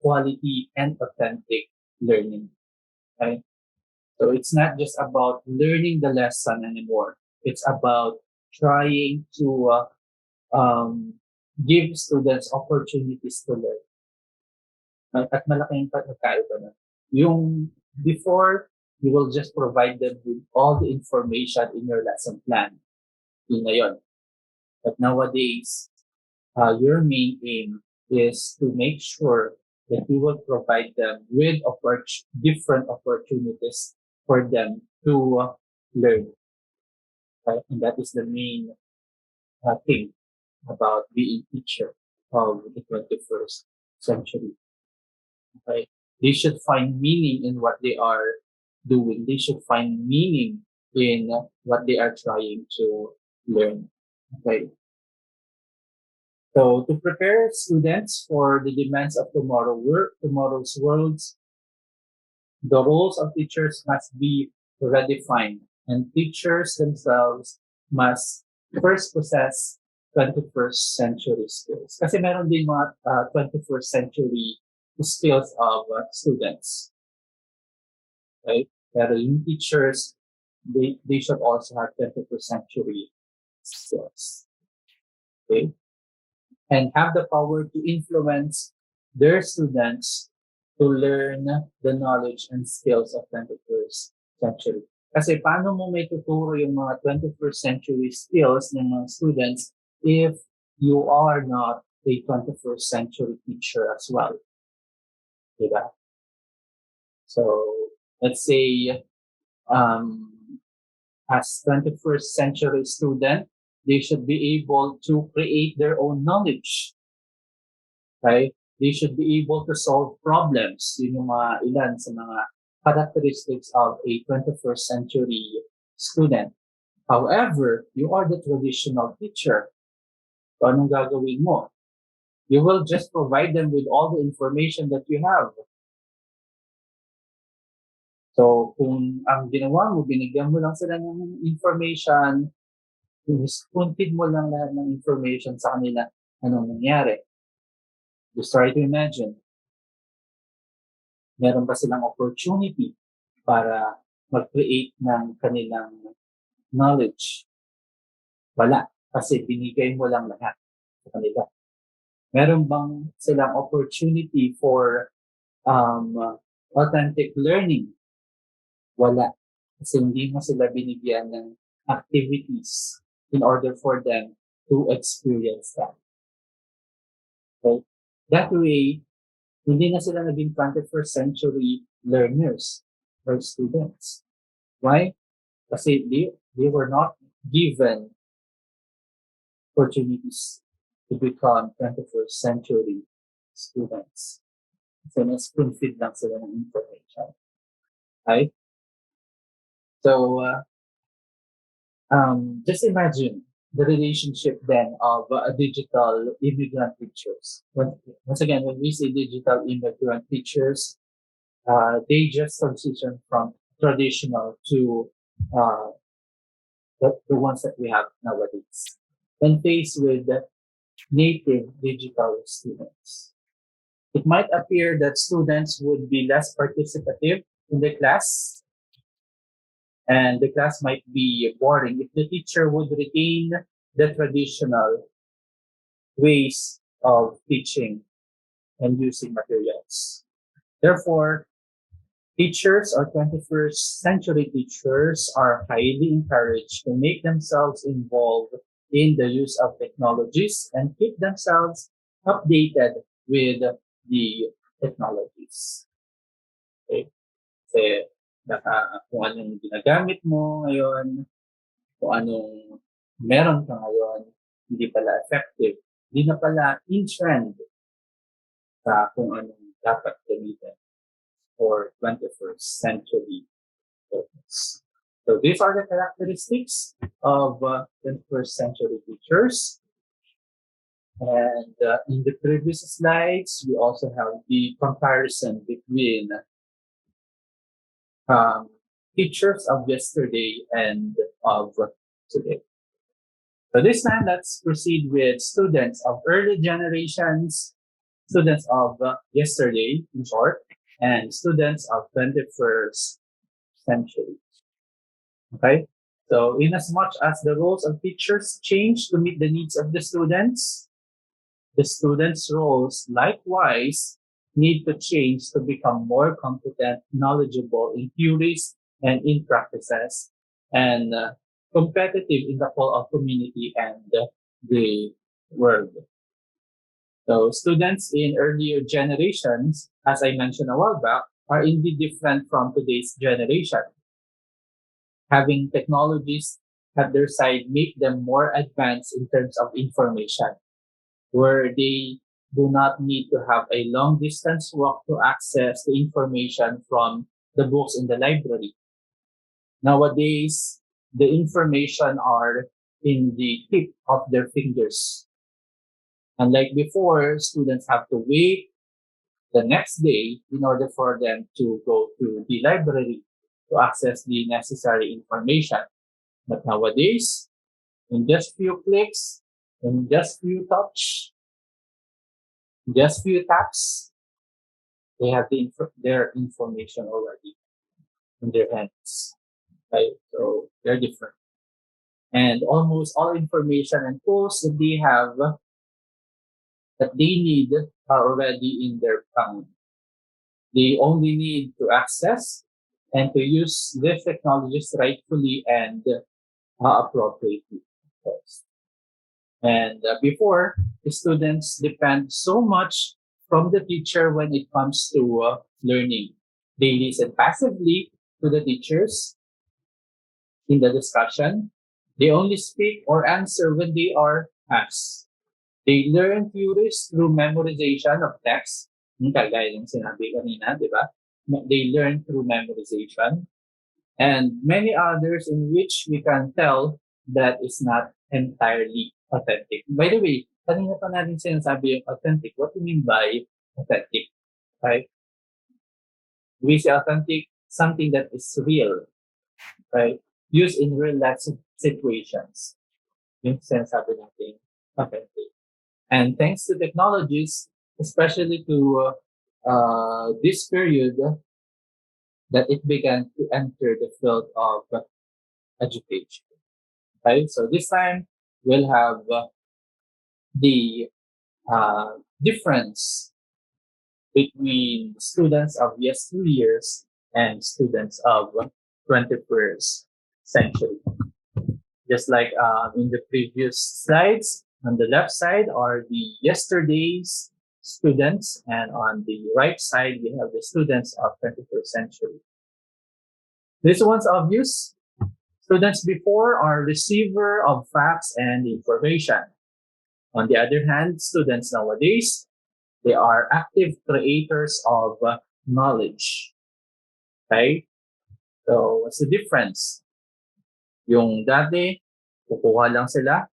quality and authentic learning, right? So it's not just about learning the lesson anymore. It's about trying to give students opportunities to learn. At malaking pagkakaiba na. Yung before, you will just provide them with all the information in your lesson plan. Yun na yun. But nowadays, your main aim is to make sure that you will provide them with different opportunities for them to learn. Right? And that is the main thing about being teacher of the 21st century. Right? They should find meaning in what they are doing. They should find meaning in what they are trying to learn. Okay. So to prepare students for the demands of tomorrow's world, the roles of teachers must be redefined, and teachers themselves must first possess 21st century skills. Kasi meron din mga 21st century skills of students, right? Pero yung teachers, they should also have 21st century skills, okay? And have the power to influence their students to learn the knowledge and skills of 21st century. Kasi paano mo may tuturo yung mga 21st century skills ng mga students if you are not a 21st century teacher as well? Diba? So, let's say, as 21st century student, they should be able to create their own knowledge, right? They should be able to solve problems. Yun yung mga ilan sa mga characteristics of a 21st century student. However, you are the traditional teacher. So anong gagawin mo? You will just provide them with all the information that you have. So kung ang ginawa mo, binigyan mo lang sila ng information, spoon-feed mo lang lahat ng information sa kanila, anong nangyari? Just try to imagine. Meron ba silang opportunity para mag-create ng kanilang knowledge? Wala. Kasi binigay mo lang lahat sa kanila. Meron bang silang opportunity for authentic learning? Wala. Kasi hindi mo sila binigyan ng activities in order for them to experience that. Okay? That way, hindi na sila naging 21st century learners or students. Why? Kasi they were not given opportunities to become 21st century students. So, na-spoon-feed lang sila ng information. Right? So, just imagine the relationship then of digital immigrant teachers. Once again, when we say digital immigrant teachers, they just transition from traditional to the ones that we have nowadays. When faced with native digital students, it might appear that students would be less participative in the class, and the class might be boring if the teacher would retain the traditional ways of teaching and using materials. Therefore, teachers or 21st century teachers are highly encouraged to make themselves involved in the use of technologies and keep themselves updated with the technologies. Okay? Kasi kung anong ginagamit mo ngayon, kung anong meron ka ngayon, hindi pala effective. Hindi na pala in trend sa kung anong dapat gamitin for 21st century purpose. So these are the characteristics of 21st century teachers. And in the previous slides, we also have the comparison between teachers of yesterday and of today. So this time, let's proceed with students of early generations, students of yesterday, in short, and students of 21st century. Okay? So in as much as the roles of teachers change to meet the needs of the students roles likewise need to change to become more competent, knowledgeable in theories and in practices, and competitive in the whole of community and the world. So students in earlier generations, as I mentioned a while back, are indeed different from today's generation. Having technologies at their side make them more advanced in terms of information, where they do not need to have a long distance walk to access the information from the books in the library. Nowadays, the information are in the tip of their fingers. Unlike before, students have to wait the next day in order for them to go to the library to access the necessary information. But nowadays, in just few clicks, in just few touch, just few taps, they have their information already in their hands. Right? So they're different. And almost all information and tools that they have that they need are already in their palm. They only need to access and to use these technologies rightfully and appropriately. And before, the students depend so much from the teacher when it comes to learning. They listen passively to the teachers in the discussion. They only speak or answer when they are asked. They learn theories through memorization of text. Kagaya ng sinabi kanina, di ba? They learn through memorization. And many others in which we can tell that is not entirely authentic. By the way, kanina pa natin sinasabi yung authentic. What do you mean by authentic? Right? We say authentic, something that is real. Right? Used in real life situations. Yung sinasabi natin authentic. And thanks to technologies, especially to this period, that it began to enter the field of education. Okay, so this time we'll have the difference between students of yesteryears and students of 21st century. Just like in the previous slides, on the left side are the yesterday's students, and on the right side, we have the students of 21st century. This one's obvious. Students before are receiver of facts and information. On the other hand, students nowadays, they are active creators of knowledge. Okay? So, what's the difference? Yung dati, kukuha lang sila,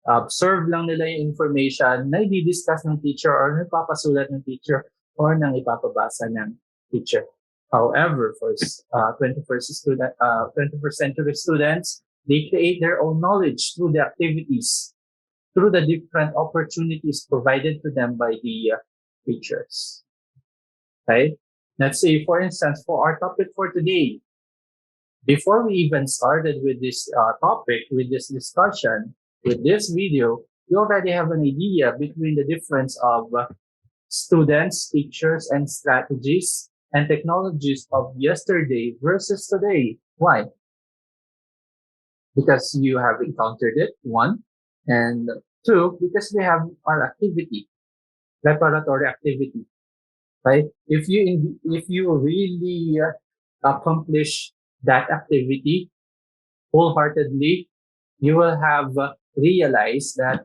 observe lang nila yung information na i-discuss ng teacher or nagpapasulat ng teacher or nang ipapabasa ng teacher. However, for 21st century students, they create their own knowledge through the activities, through the different opportunities provided to them by the teachers. Okay? Let's say, for instance, for our topic for today, before we even started with this topic, with this discussion, with this video, you already have an idea between the difference of students, teachers, and strategies and technologies of yesterday versus today. Why? Because you have encountered it, one, and two, because we have our activity, preparatory activity. right? If you really accomplish that activity wholeheartedly, you will have realized that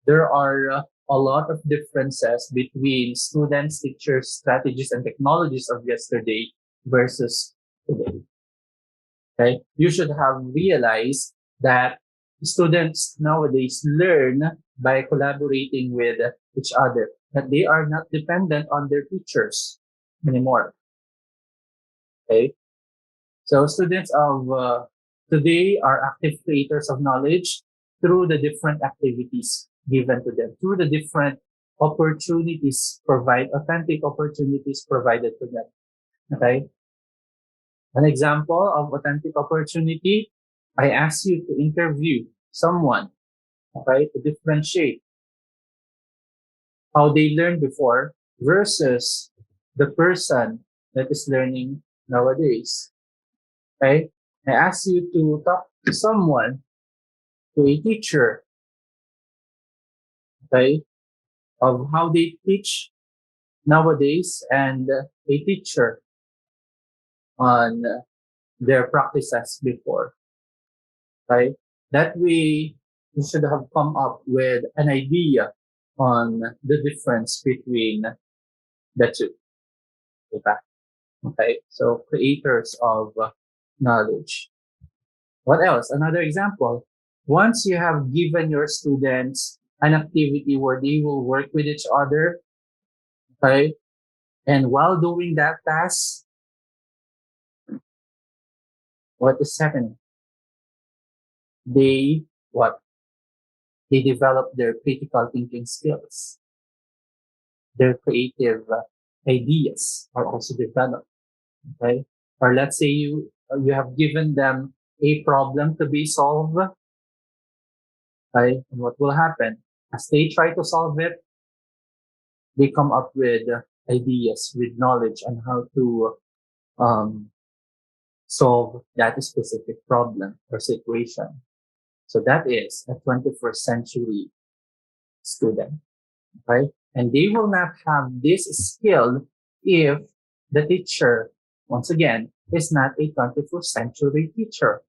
there are a lot of differences between students, teachers, strategies, and technologies of yesterday versus today. Okay, you should have realized that students nowadays learn by collaborating with each other, that they are not dependent on their teachers anymore. Okay, so students of today are active creators of knowledge through the different activities given to them, through the different authentic opportunities provided to them. Okay. An example of authentic opportunity, I ask you to interview someone, okay, to differentiate how they learned before versus the person that is learning nowadays. Okay. I ask you to talk to someone, to a teacher, okay, of how they teach nowadays and a teacher on their practices before, right? That way, you should have come up with an idea on the difference between the two. Okay. Okay. So creators of knowledge. What else? Another example. Once you have given your students an activity where they will work with each other, okay, and while doing that task, what is happening? They what? They develop their critical thinking skills. Their creative ideas are also developed. Okay, or let's say you have given them a problem to be solved. Okay, and what will happen as they try to solve it? They come up with ideas, with knowledge on how to um, solve that specific problem or situation. So that is a 21st century student, right? And they will not have this skill if the teacher, once again, is not a 21st century teacher.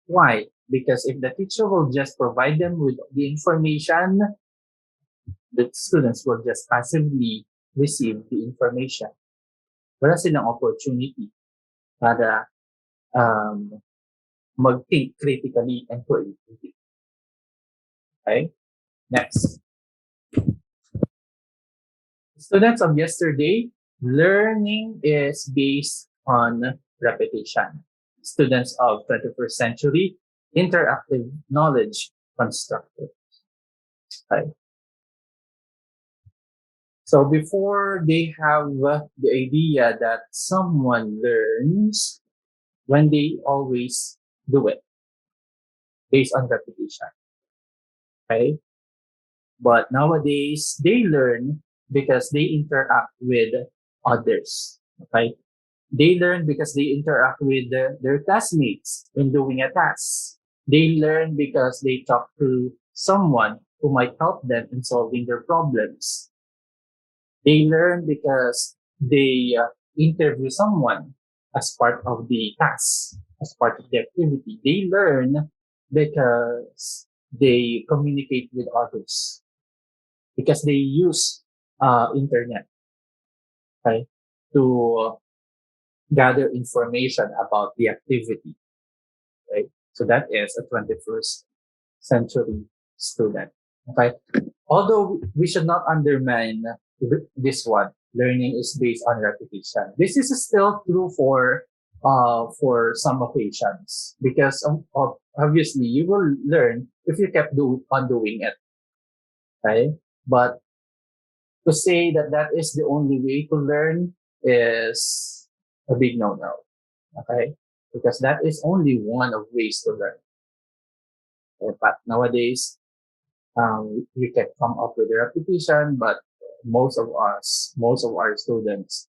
Why? Because if the teacher will just provide them with the information, the students will just passively receive the information. Wala silang opportunity para mag-think critically and creatively. Okay? Next. Students of yesterday, learning is based on repetition. Students of 21st century, interactive knowledge constructed. Okay. So before they have the idea that someone learns when they always do it based on repetition. Okay. But nowadays they learn because they interact with others. Okay. They learn because they interact with their classmates in doing a task. They learn because they talk to someone who might help them in solving their problems. They learn because they interview someone as part of the task, as part of the activity. They learn because they communicate with others, because they use internet, okay, to gather information about the activity, right? So that is a 21st century student, okay? Although we should not undermine this one, learning is based on repetition. This is still true for some occasions because of obviously you will learn if you kept on doing it, right? But to say that that is the only way to learn is a big no-no, okay? Because that is only one of ways to learn. Okay? But nowadays, we can come up with a repetition, but most of our students,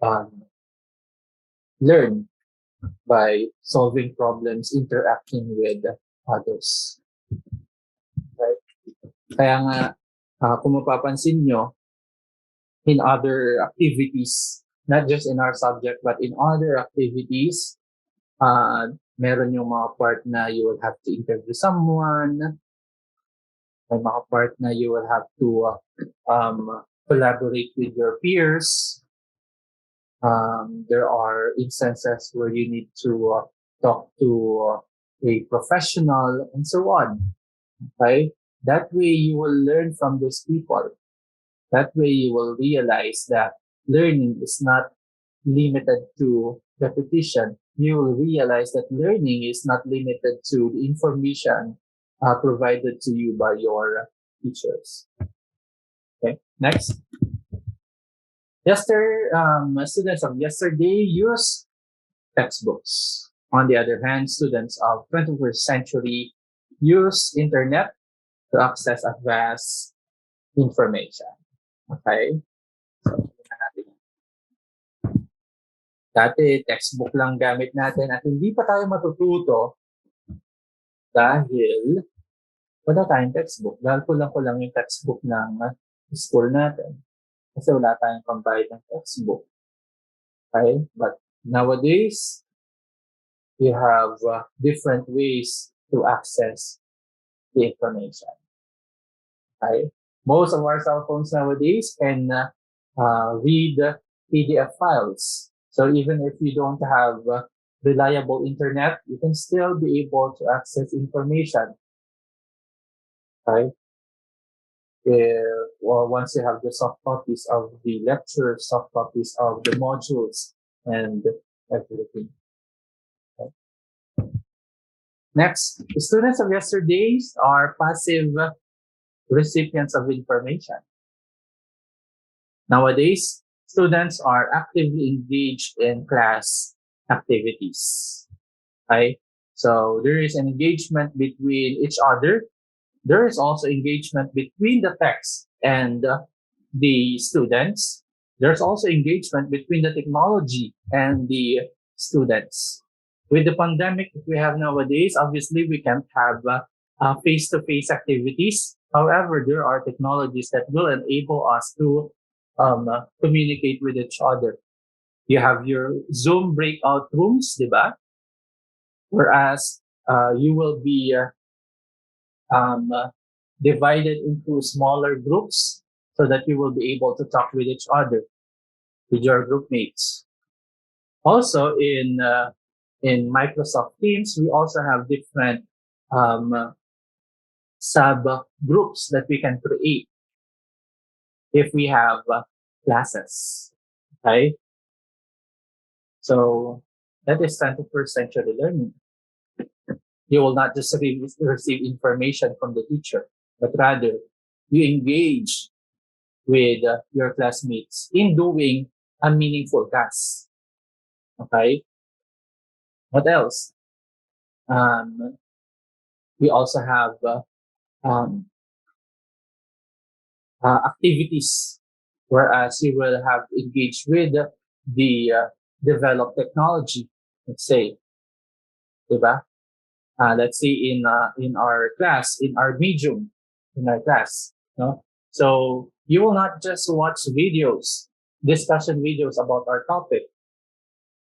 um, learn by solving problems, interacting with others. Right? Kaya nga, kung mapapansin nyo, in other activities, not just in our subject, but in other activities. Meron yung mga part na you will have to interview someone, may mga part na you will have to collaborate with your peers. There are instances where you need to talk to a professional and so on. Okay? That way you will learn from those people. That way you will realize that learning is not limited to repetition. You will realize that learning is not limited to the information provided to you by your teachers. Okay, next. Students of yesterday use textbooks. On the other hand, students of 21st century use internet to access advanced information. Okay? So, dati, textbook lang gamit natin at hindi pa tayo matututo dahil wala tayong textbook. Dahil kulang-kulang yung textbook ng school natin. Kasi wala tayong pambayad ng textbook. Okay? But nowadays, we have different ways to access the information. Okay? Most of our cell phones nowadays can read PDF files. So even if you don't have reliable internet, you can still be able to access information. Okay? Once you have the soft copies of the lectures, soft copies of the modules, and everything. Okay. Next, the students of yesterday are passive recipients of information. Nowadays, students are actively engaged in class activities. Okay? So there is an engagement between each other. There is also engagement between the text and the students. There's also engagement between the technology and the students. With the pandemic that we have nowadays, obviously we can't have face-to-face activities. However, there are technologies that will enable us to communicate with each other. You have your Zoom breakout rooms, diba? Whereas you will be divided into smaller groups so that you will be able to talk with each other, with your group mates. Also, in Microsoft Teams, we also have different sub-groups that we can create if we have classes, okay? So that is 21st century learning. You will not just receive information from the teacher, but rather you engage with your classmates in doing a meaningful task. Okay? What else? We also have activities, whereas you will have engaged with the developed technology, let's say. Diba? Let's say in our class, in our medium, in our class, no? So you will not just watch videos, discussion videos about our topic.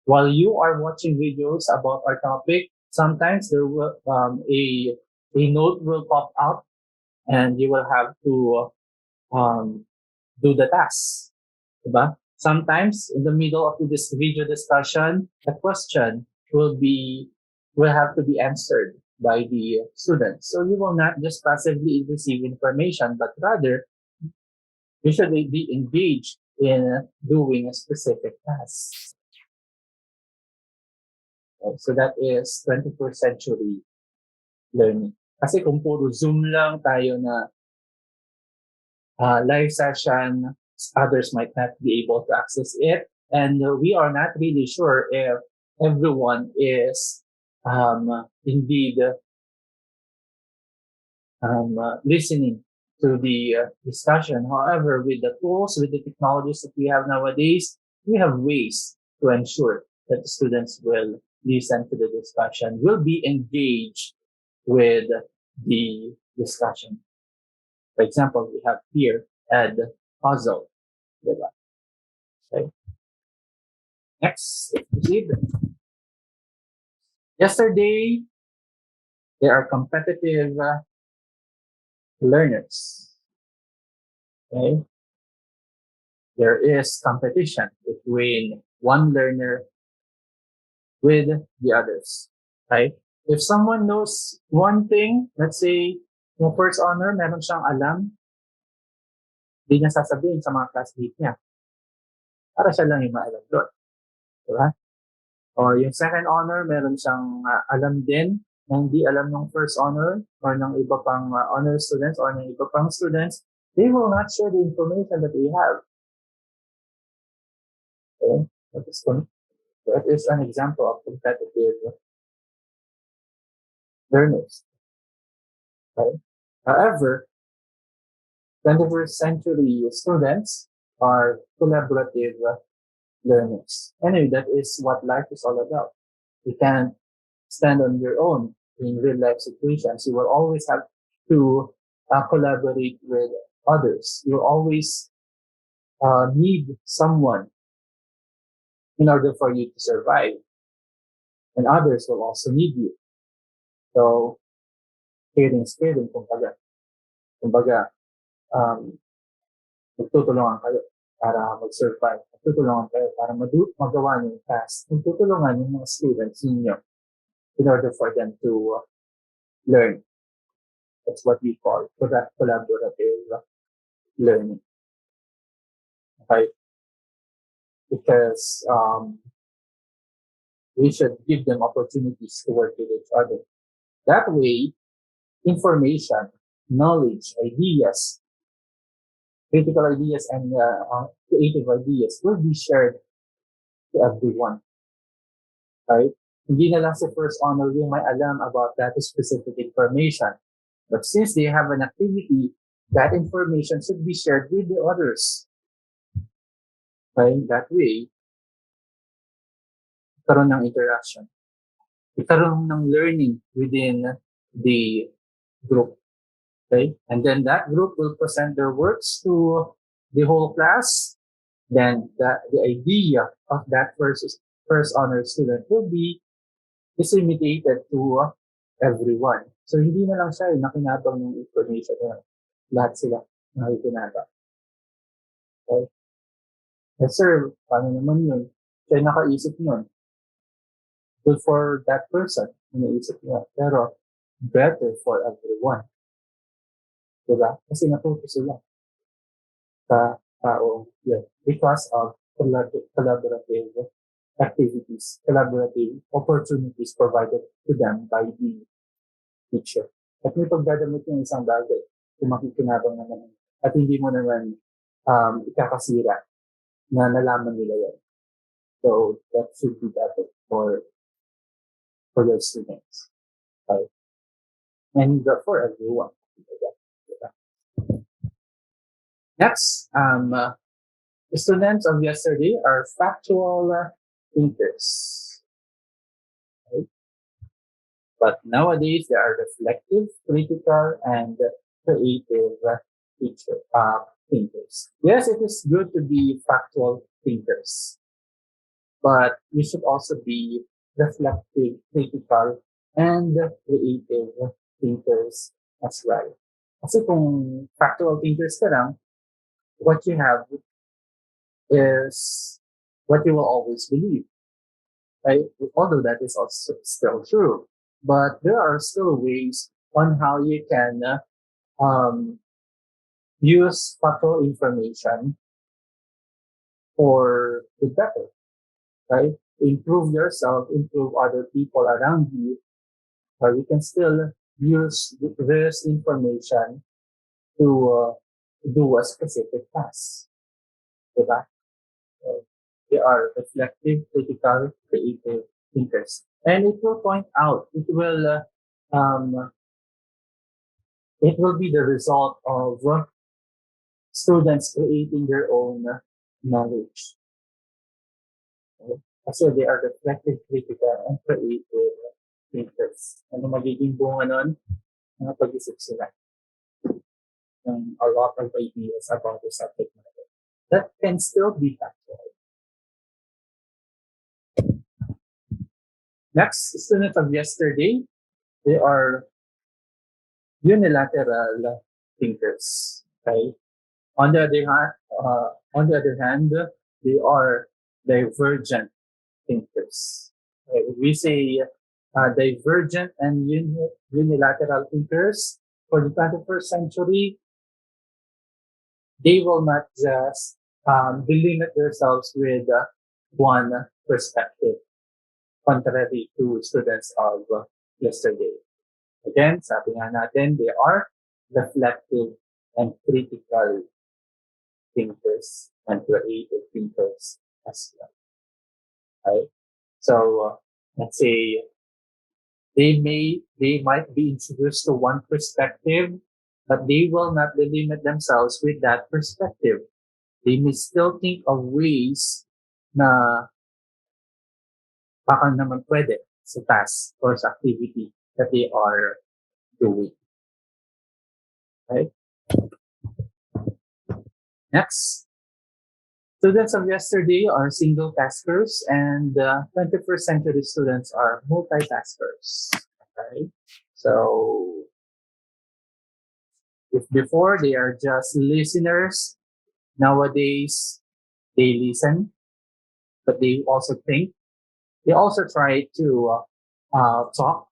While you are watching videos about our topic, sometimes there will a note will pop up, and you will have to do the task. Diba? Sometimes in the middle of this video discussion, a question will have to be answered by the students. So you will not just passively receive information, but rather you should be engaged in doing a specific task. Okay, so that is 21st century learning. Kasi kung puro Zoom lang tayo na live session, others might not be able to access it. And we are not really sure if everyone is indeed listening to the discussion. However, with the tools, with the technologies that we have nowadays, we have ways to ensure that the students will listen to the discussion, will be engaged with the discussion. For example, we have here Ed Puzzle. Diba? Okay. Next, proceed. Yesterday, they are competitive learners. Okay. There is competition between one learner with the others. Right? If someone knows one thing, let's say, yung first honor, meron siyang alam, hindi niya sasabihin sa mga classmates niya. Para siya lang yung maalam doon. Diba? O yung second honor, meron siyang alam din na hindi alam ng first honor or ng iba pang honor students or ng iba pang students. They will not share the information that they have. Okay? That is an example of competitive learners. Okay? However, 21st century students are collaborative learners. Anyway, that is what life is all about. You can't stand on your own in real life situations. You will always have to collaborate with others. You always need someone in order for you to survive. And others will also need you. So, caring is caring, kumbaga. Kumbaga, magtutulungan kayo para mag-survive. Magtutulungan kayo para magawa niyo yung task. Magtutulungan yung mga students ninyo in order for them to learn. That's what we call collaborative learning. Okay? Because we should give them opportunities to work with each other. That way, information, knowledge, ideas, critical ideas, and creative ideas will be shared to everyone. Right? Hindi na lang si first honor yung may alam about that specific information. But since they have an activity, that information should be shared with the others. Right? That way, karon ng interaction. Karon ng learning within the group. Okay? And then that group will present their works to the whole class. Then the idea of that first honor student will be disseminated to everyone. So hindi na lang siya nakinabang ng information na lahat sila nakikinabang. Okay? Yes sir, paano naman yun? Siya nakaisip yun. Good for that person, iniisip niya. Pero better for everyone. Diba? Kasi natuto sila sa tao yun because of collaborative activities, collaborative opportunities provided to them by the teacher. At may pagdadamit ng isang bagay kung makikinabang naman at hindi mo naman ikakasira na nalaman nila yan. So that should be better for your students. Okay? And for everyone. Next, the students of yesterday are factual thinkers. Right? But nowadays, they are reflective, critical, and creative thinkers. Yes, it is good to be factual thinkers, but you should also be reflective, critical, and creative thinkers as well. Kasi kung factual thinkers ka lang, what you have is what you will always believe, right? Although that is also still true, but there are still ways on how you can use factual information for the better, right? Improve yourself, improve other people around you, but you can still use this information to do a specific task. Diba? So they are reflective, critical, creative thinkers. And it will point out, it will be the result of students creating their own knowledge. Okay? Kasi they are reflective, critical, and creative thinkers. Ano magiging bunga nun? Pag-isip sila ng a lot of ideas about the subject matter. that can still be factual. Next, students of yesterday, they are unilateral thinkers. Okay. On the other hand, they are divergent thinkers. Okay. We say divergent and unilateral thinkers for the 21st century. They will not just delimit themselves with one perspective, contrary to students of yesterday. Again, sabi nga natin, they are reflective and critical thinkers and creative thinkers as well. Right? So let's say they might be introduced to one perspective, but they will not delimit themselves with that perspective. They may still think of ways na baka naman pwede sa task or sa activity that they are doing. Right? Next, students of yesterday are single taskers and 21st century students are multitaskers. Okay? So, if before they are just listeners, nowadays they listen, but they also think. They also try to talk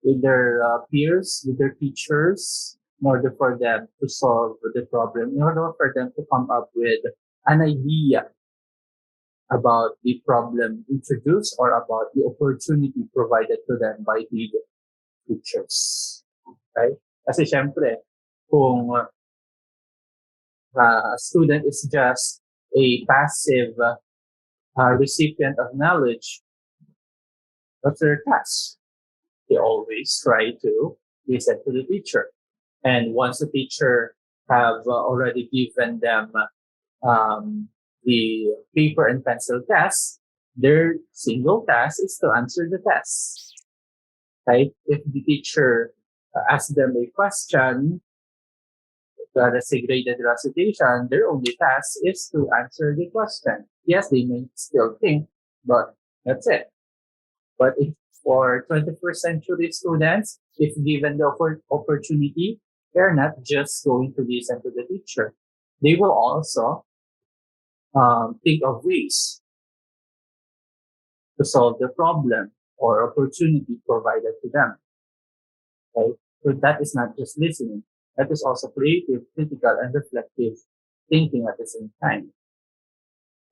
with their peers, with their teachers, in order for them to solve the problem, in order for them to come up with an idea about the problem introduced or about the opportunity provided to them by the teachers. Okay? Kasi syempre, kung a student is just a passive recipient of knowledge, what's their task? They always try to listen to the teacher. And once the teacher have already given them the paper and pencil test, their single task is to answer the test. Right? If the teacher asks them a question, let's say graded recitation, their only task is to answer the question. Yes, they may still think, but that's it. But if for 21st century students, if given the opportunity, they're not just going to listen to the teacher. They will also think of ways to solve the problem or opportunity provided to them. Okay? So that is not just listening. That is also creative, critical, and reflective thinking at the same time.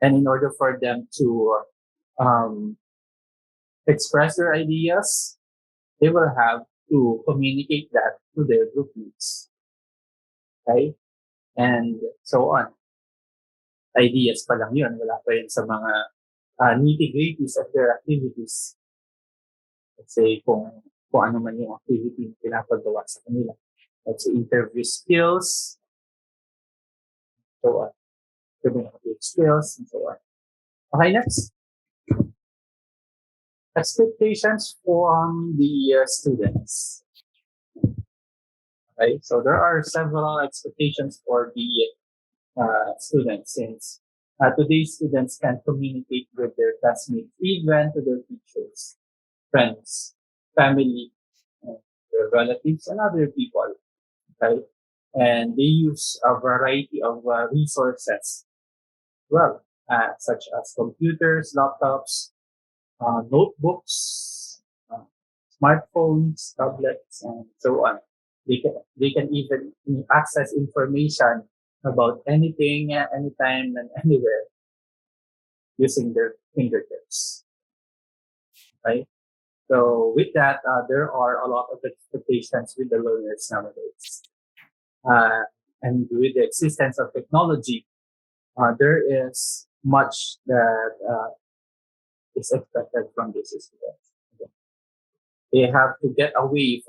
And in order for them to express their ideas, they will have to communicate that to their group mates. Okay? And so on. Ideas pa lang yun. Wala pa yun sa mga nitty-gritties of their activities. Let's say kung ano man yung activity na pinapagawa sa kanila. Let's say interview skills, so on. Communicate skills, and so on. Okay, next. Expectations from the students. Okay, so there are several expectations for the students since today's students can communicate with their classmates, even to their teachers, friends, family, their relatives, and other people. Okay, and they use a variety of resources, well, such as computers, laptops, notebooks, smartphones, tablets, and so on. They can even access information about anything, anytime, and anywhere using their fingertips. Right? So with that, there are a lot of expectations with the learners nowadays. And with the existence of technology, there is much that is expected from these students. They have to get away.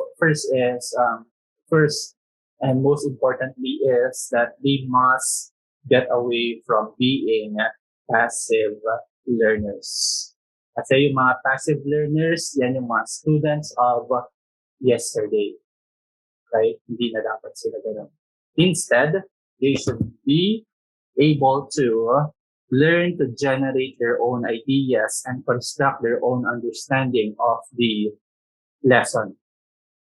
First and most importantly is that they must get away from being passive learners. Kasi yung mga passive learners, yan yung mga students of yesterday. Okay? Hindi na dapat sila ganun. Instead, they should be able to learn to generate their own ideas and construct their own understanding of the lesson.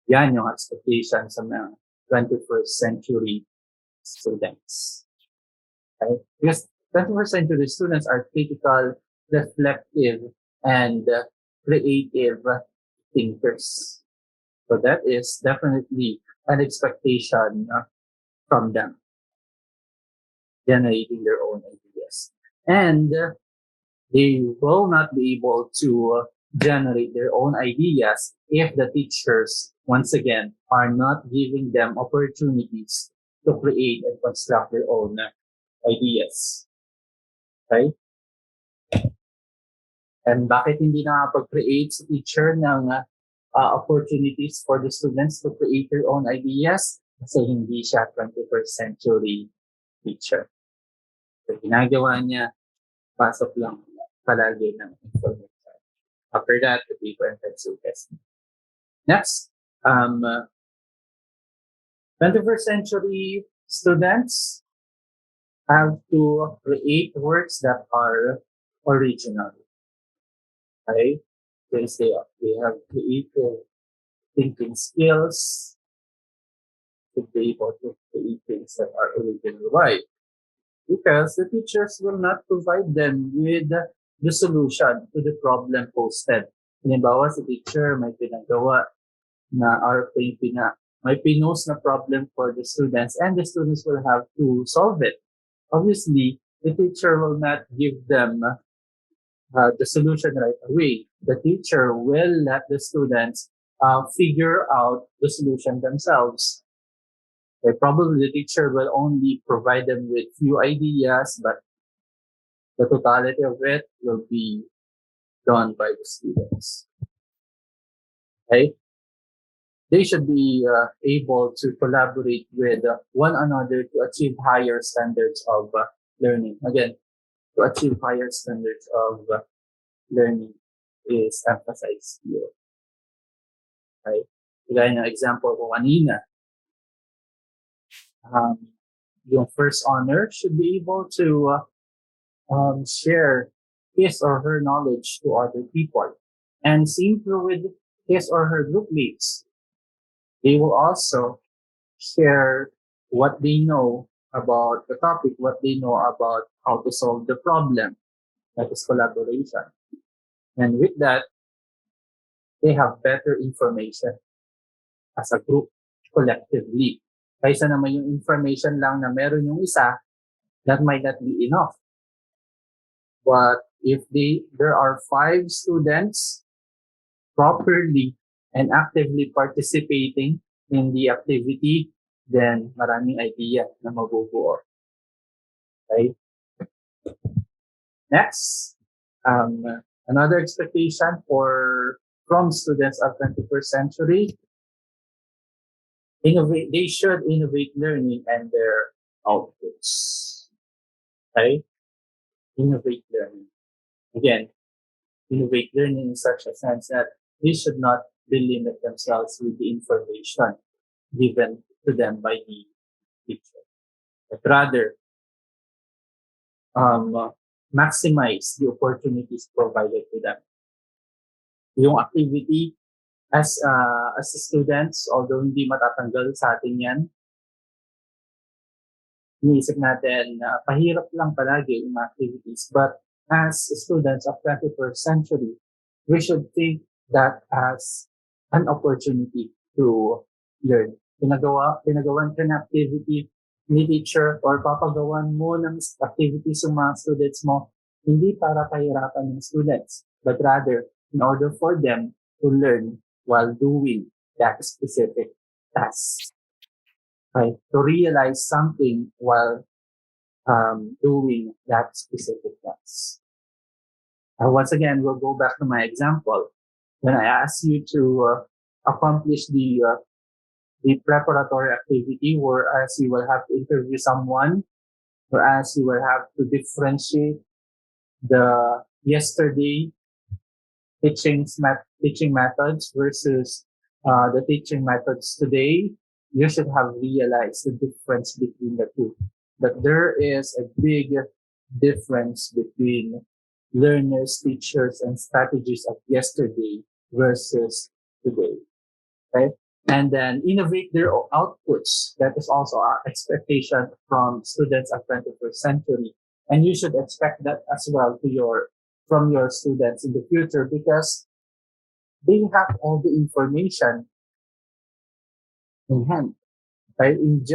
Yan yung expectation sa mga 21st century students. Okay? Because 21st century students are critical, reflective, and creative thinkers. So that is definitely an expectation from them, generating their own ideas. And they will not be able to generate their own ideas if the teachers, once again, are not giving them opportunities to create and construct their own ideas. Right? And bakit hindi nakapag-create si teacher ng opportunities for the students to create their own ideas? Kasi hindi siya 21st century teacher. So, ginagawa niya, pasok lang palagi ng information. After that, the paper and pencil testing. Next, 21st century students have to create works that are original. Okay? Since they have creative thinking skills to be able to create things that are original. Why? Because the teachers will not provide them with the solution to the problem posted. Halimbawa, si teacher may pinagawa na or may pinost na problem for the students and the students will have to solve it. Obviously, the teacher will not give them the solution right away. The teacher will let the students figure out the solution themselves. Okay, probably the teacher will only provide them with few ideas, but the totality of it will be done by the students. Okay? They should be able to collaborate with one another to achieve higher standards of learning. Again, to achieve higher standards of learning is emphasized here. Okay? Gaya ng example ko kanina, yung first honor should be able to share his or her knowledge to other people. And same through with his or her group mates. They will also share what they know about the topic, what they know about how to solve the problem. That is collaboration. And with that, they have better information as a group, collectively. Kaysa naman yung information lang na meron yung isa, that might not be enough. But if there are 5 students properly and actively participating in the activity, then maraming idea na mabubuo. Okay? Next, another expectation from students of 21st century, they should innovate learning and their outputs. Okay? Innovate learning. Again, innovate learning in such a sense that they should not delimit themselves with the information given to them by the teacher, but rather maximize the opportunities provided to them. Yung activity as students, although hindi matatanggal sa atin yan, iniisip natin na pahirap lang palagi yung activities. But as students of 21st century, we should think that as an opportunity to learn. Pinagawan ka na activity ni teacher or papagawan mo ng activity sa mga students mo, hindi para kahirapan ng students, but rather in order for them to learn while doing that specific task. Right? To realize something while doing that specific task. Once again, we'll go back to my example. When I ask you to accomplish the preparatory activity, whereas you will have to interview someone, whereas you will have to differentiate the yesterday teaching methods versus the teaching methods today, you should have realized the difference between the two. that there is a big difference between learners, teachers, and strategies of yesterday versus today, right? And then innovate their outputs. That is also our expectation from students of 21st century. And you should expect that as well from your students in the future, because they have all the information in hand, right? In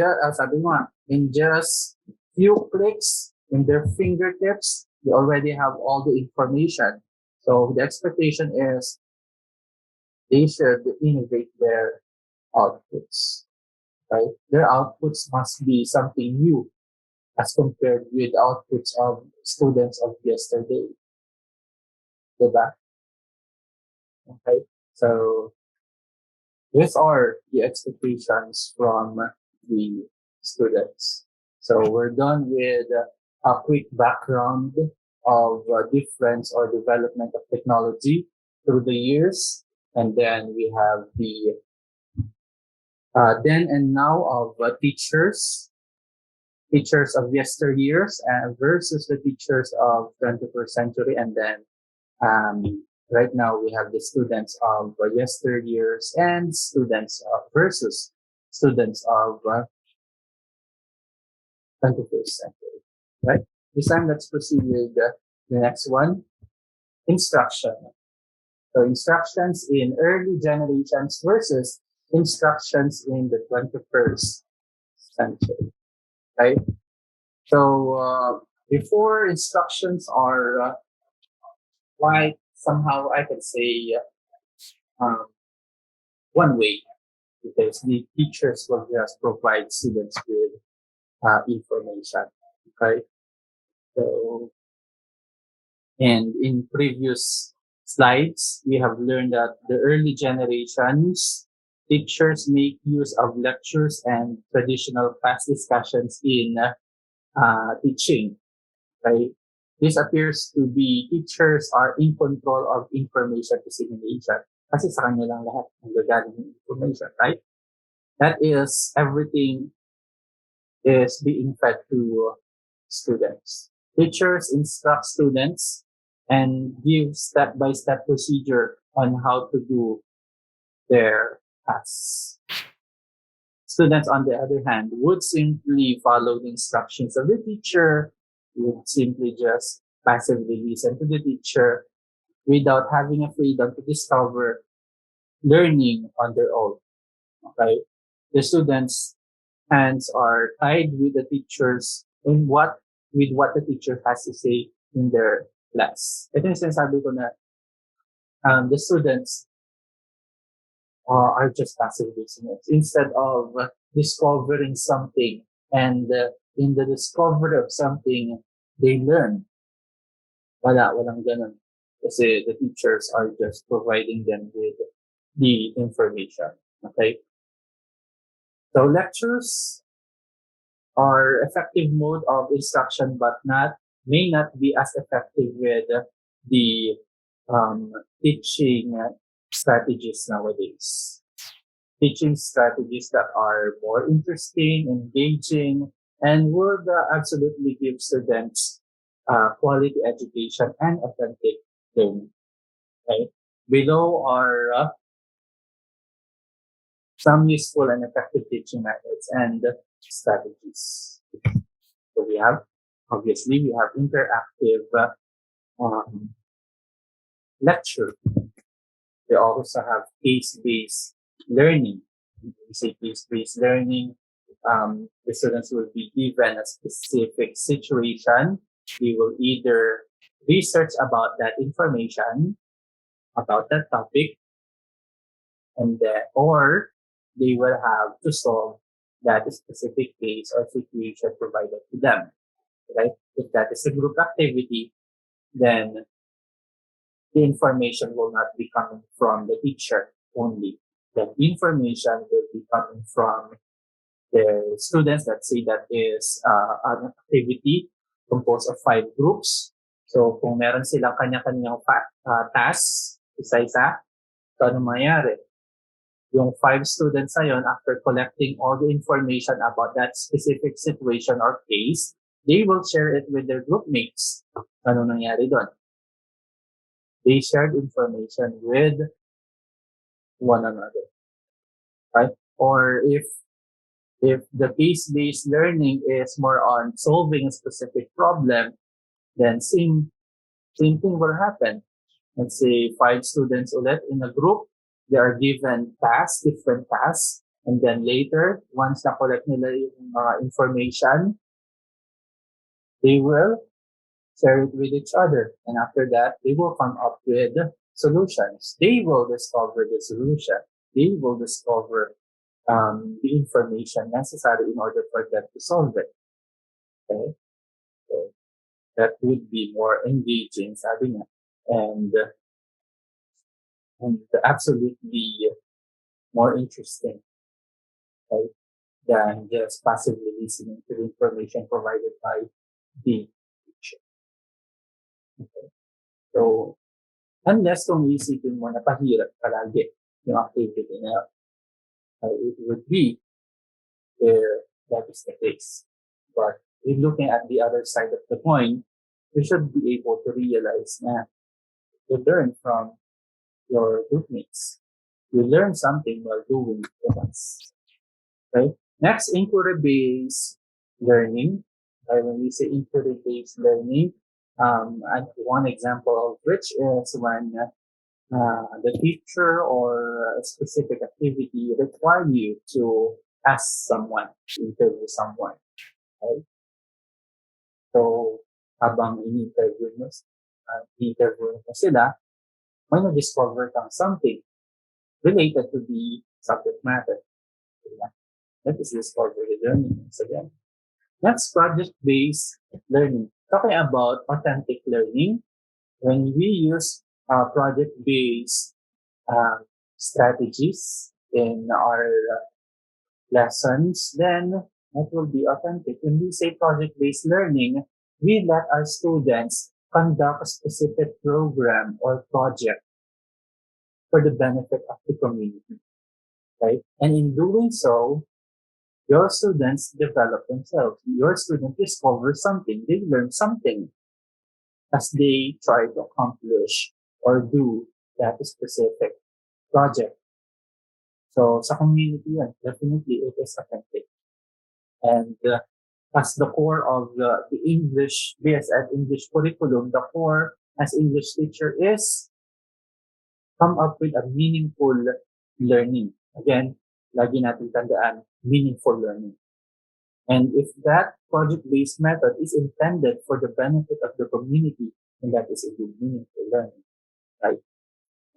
just few clicks in their fingertips, they already have all the information. So the expectation is they should innovate their outputs, right? Their outputs must be something new as compared with outputs of students of yesterday. Diba? Okay. So these are the expectations from the students. So we're done with a quick background of difference or development of technology through the years. And then we have the then and now of teachers of yesteryears versus the teachers of 21st century. And then right now we have the students of yesteryears and students versus students of 21st century, right? This time, let's proceed with the next one, instruction. So instructions in early generations versus instructions in the 21st century, right? So before, instructions are quite somehow, I could say, one way, because the teachers will just provide students with information, okay? So, and in previous slides, we have learned that the early generations, teachers make use of lectures and traditional class discussions in teaching, right? This appears to be teachers are in control of information dissemination. Kasi sa kanila lang lahat ang gagaling ng information, right? That is, everything is being fed to students. Teachers instruct students and give step-by-step procedure on how to do their tasks. Students, on the other hand, would simply follow the instructions of the teacher, would simply just passively listen to the teacher without having a freedom to discover learning on their own. Okay? The students' hands are tied with the teachers with what the teacher has to say in their class. Ito yung sinasabi ko na the students are just passive listeners instead of discovering something, and in the discovery of something they learn. Walang ganun, kasi the teachers are just providing them with the information. Okay, so lectures are effective mode of instruction, but may not be as effective with the teaching strategies nowadays. Teaching strategies that are more interesting, engaging, and would absolutely give students quality education and authentic learning. Right? Below are some useful and effective teaching methods and strategies. So we have interactive lecture. They also have case-based learning. When we say case-based learning, the students will be given a specific situation. They will either research about that information, about that topic, or they will have to solve that specific case or situation provided to them, right? If that is a group activity, then the information will not be coming from the teacher only. The information will be coming from the students. Let's say that is an activity composed of 5 groups. So kung meron silang kanya-kanyang tasks, isa-isa, so ano mangyayari? yung 5 students na yun, after collecting all the information about that specific situation or case, they will share it with their group mates. Ano nangyari doon? They shared information with one another, right? Or if the case-based learning is more on solving a specific problem, then same thing will happen. Let's say 5 students ulit in a group, they are given tasks, different tasks, and then later, once na-collect nila yung information, they will share it with each other. And after that, they will come up with solutions. They will discover the solution. They will discover the information necessary in order for them to solve it. Okay? So that would be more engaging, sabi niya. And absolutely more interesting, right, than just passively listening to the information provided by the teacher. Okay. So, unless kung isipin mo na pahirap palagi yung activity na it would be where that is the case. But in looking at the other side of the coin, you should be able to realize that you learn from your group mates. You learn something while doing the task. Right? Next, inquiry-based learning. When we say inquiry-based learning, and one example of which is when the teacher or a specific activity require you to ask someone, interview someone, right? So, habang in-interview mo sila, may na-discover kang something related to the subject matter. That is discovery learning once again. Next, project-based learning. Talking about authentic learning, when we use project-based strategies in our lessons, then that will be authentic. When we say project-based learning, we let our students conduct a specific program or project for the benefit of the community, right? And in doing so, your students develop themselves. Your students discover something. They learn something as they try to accomplish or do that specific project. So sa community, definitely it is authentic. And as the core of the English, BSED English curriculum, the core as English teacher is come up with a meaningful learning. Again, lagi natin tandaan, meaningful learning. And if that project-based method is intended for the benefit of the community, then that is a good meaningful learning, right?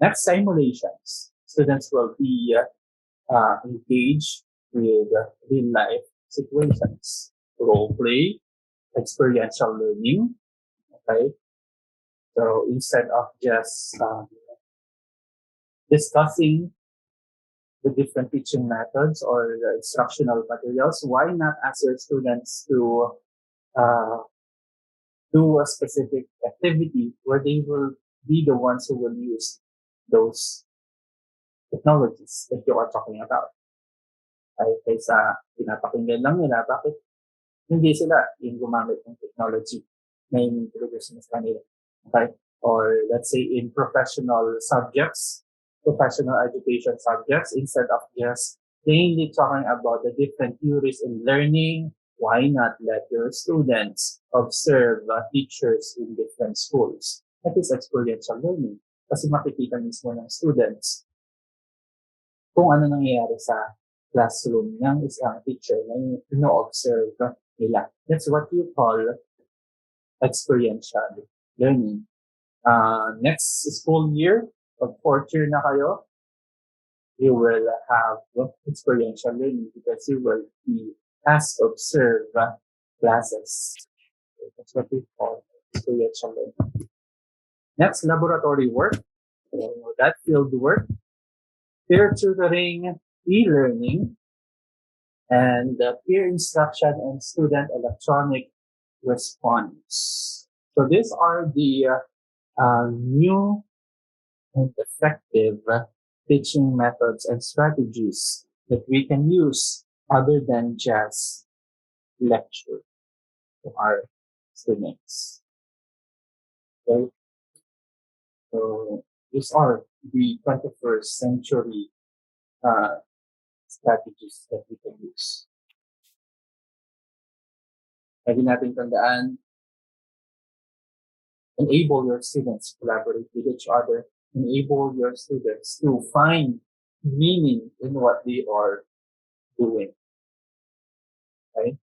Next, simulations. Students will be engaged with real-life situations. Role play, experiential learning, okay? So instead of just discussing the different teaching methods or the instructional materials, why not ask your students to do a specific activity where they will be the ones who will use those technologies that you are talking about? Ay, kaysa pinapakinggan lang nila, bakit hindi sila yung gumamit ng technology na in-introduce mo sa kanila? Okay? Or let's say in professional subjects, professional education subjects, instead of just plainly talking about the different theories in learning, why not let your students observe teachers in different schools? That is experiential learning. Kasi makikita mismo ng students kung ano nangyayari sa classroom ng isang teacher na ino-observe nila. That's what you call experiential learning. Next school year, pag 4th year na kayo, you will have experiential learning because you will be asked to observe classes. That's what we call experiential learning. Next, laboratory work. So that field work, peer tutoring, e-learning, and peer instruction and student electronic response. So these are the new and effective teaching methods and strategies that we can use other than just lecture to our students. Okay? So these are the 21st century uh, strategies that we can use. Lagi natin tandaan, enable your students to collaborate with each other, enable your students to find meaning in what they are doing. Okay?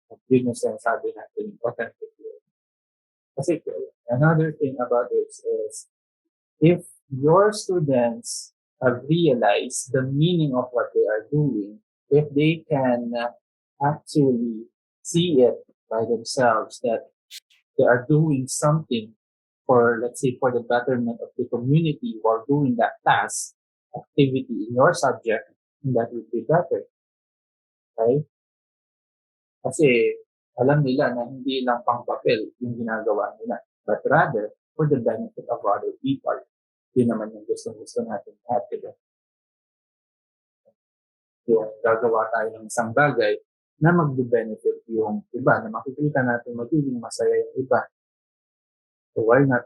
At yun yung sinasabi natin, authentic learning. Kasi another thing about this is, if your students have realized the meaning of what they are doing, if they can actually see it by themselves that they are doing something for, let's say, for the betterment of the community while doing that task, activity in your subject, that would be better. Okay? Kasi alam nila na hindi lang pang papel yung ginagawa nila, but rather for the benefit of other people. Yun naman yung gusto natin lahat, diba? Yung gagawa tayo ng isang bagay na mag-benefit yung iba, na makikita natin magiging masaya yung iba. So why not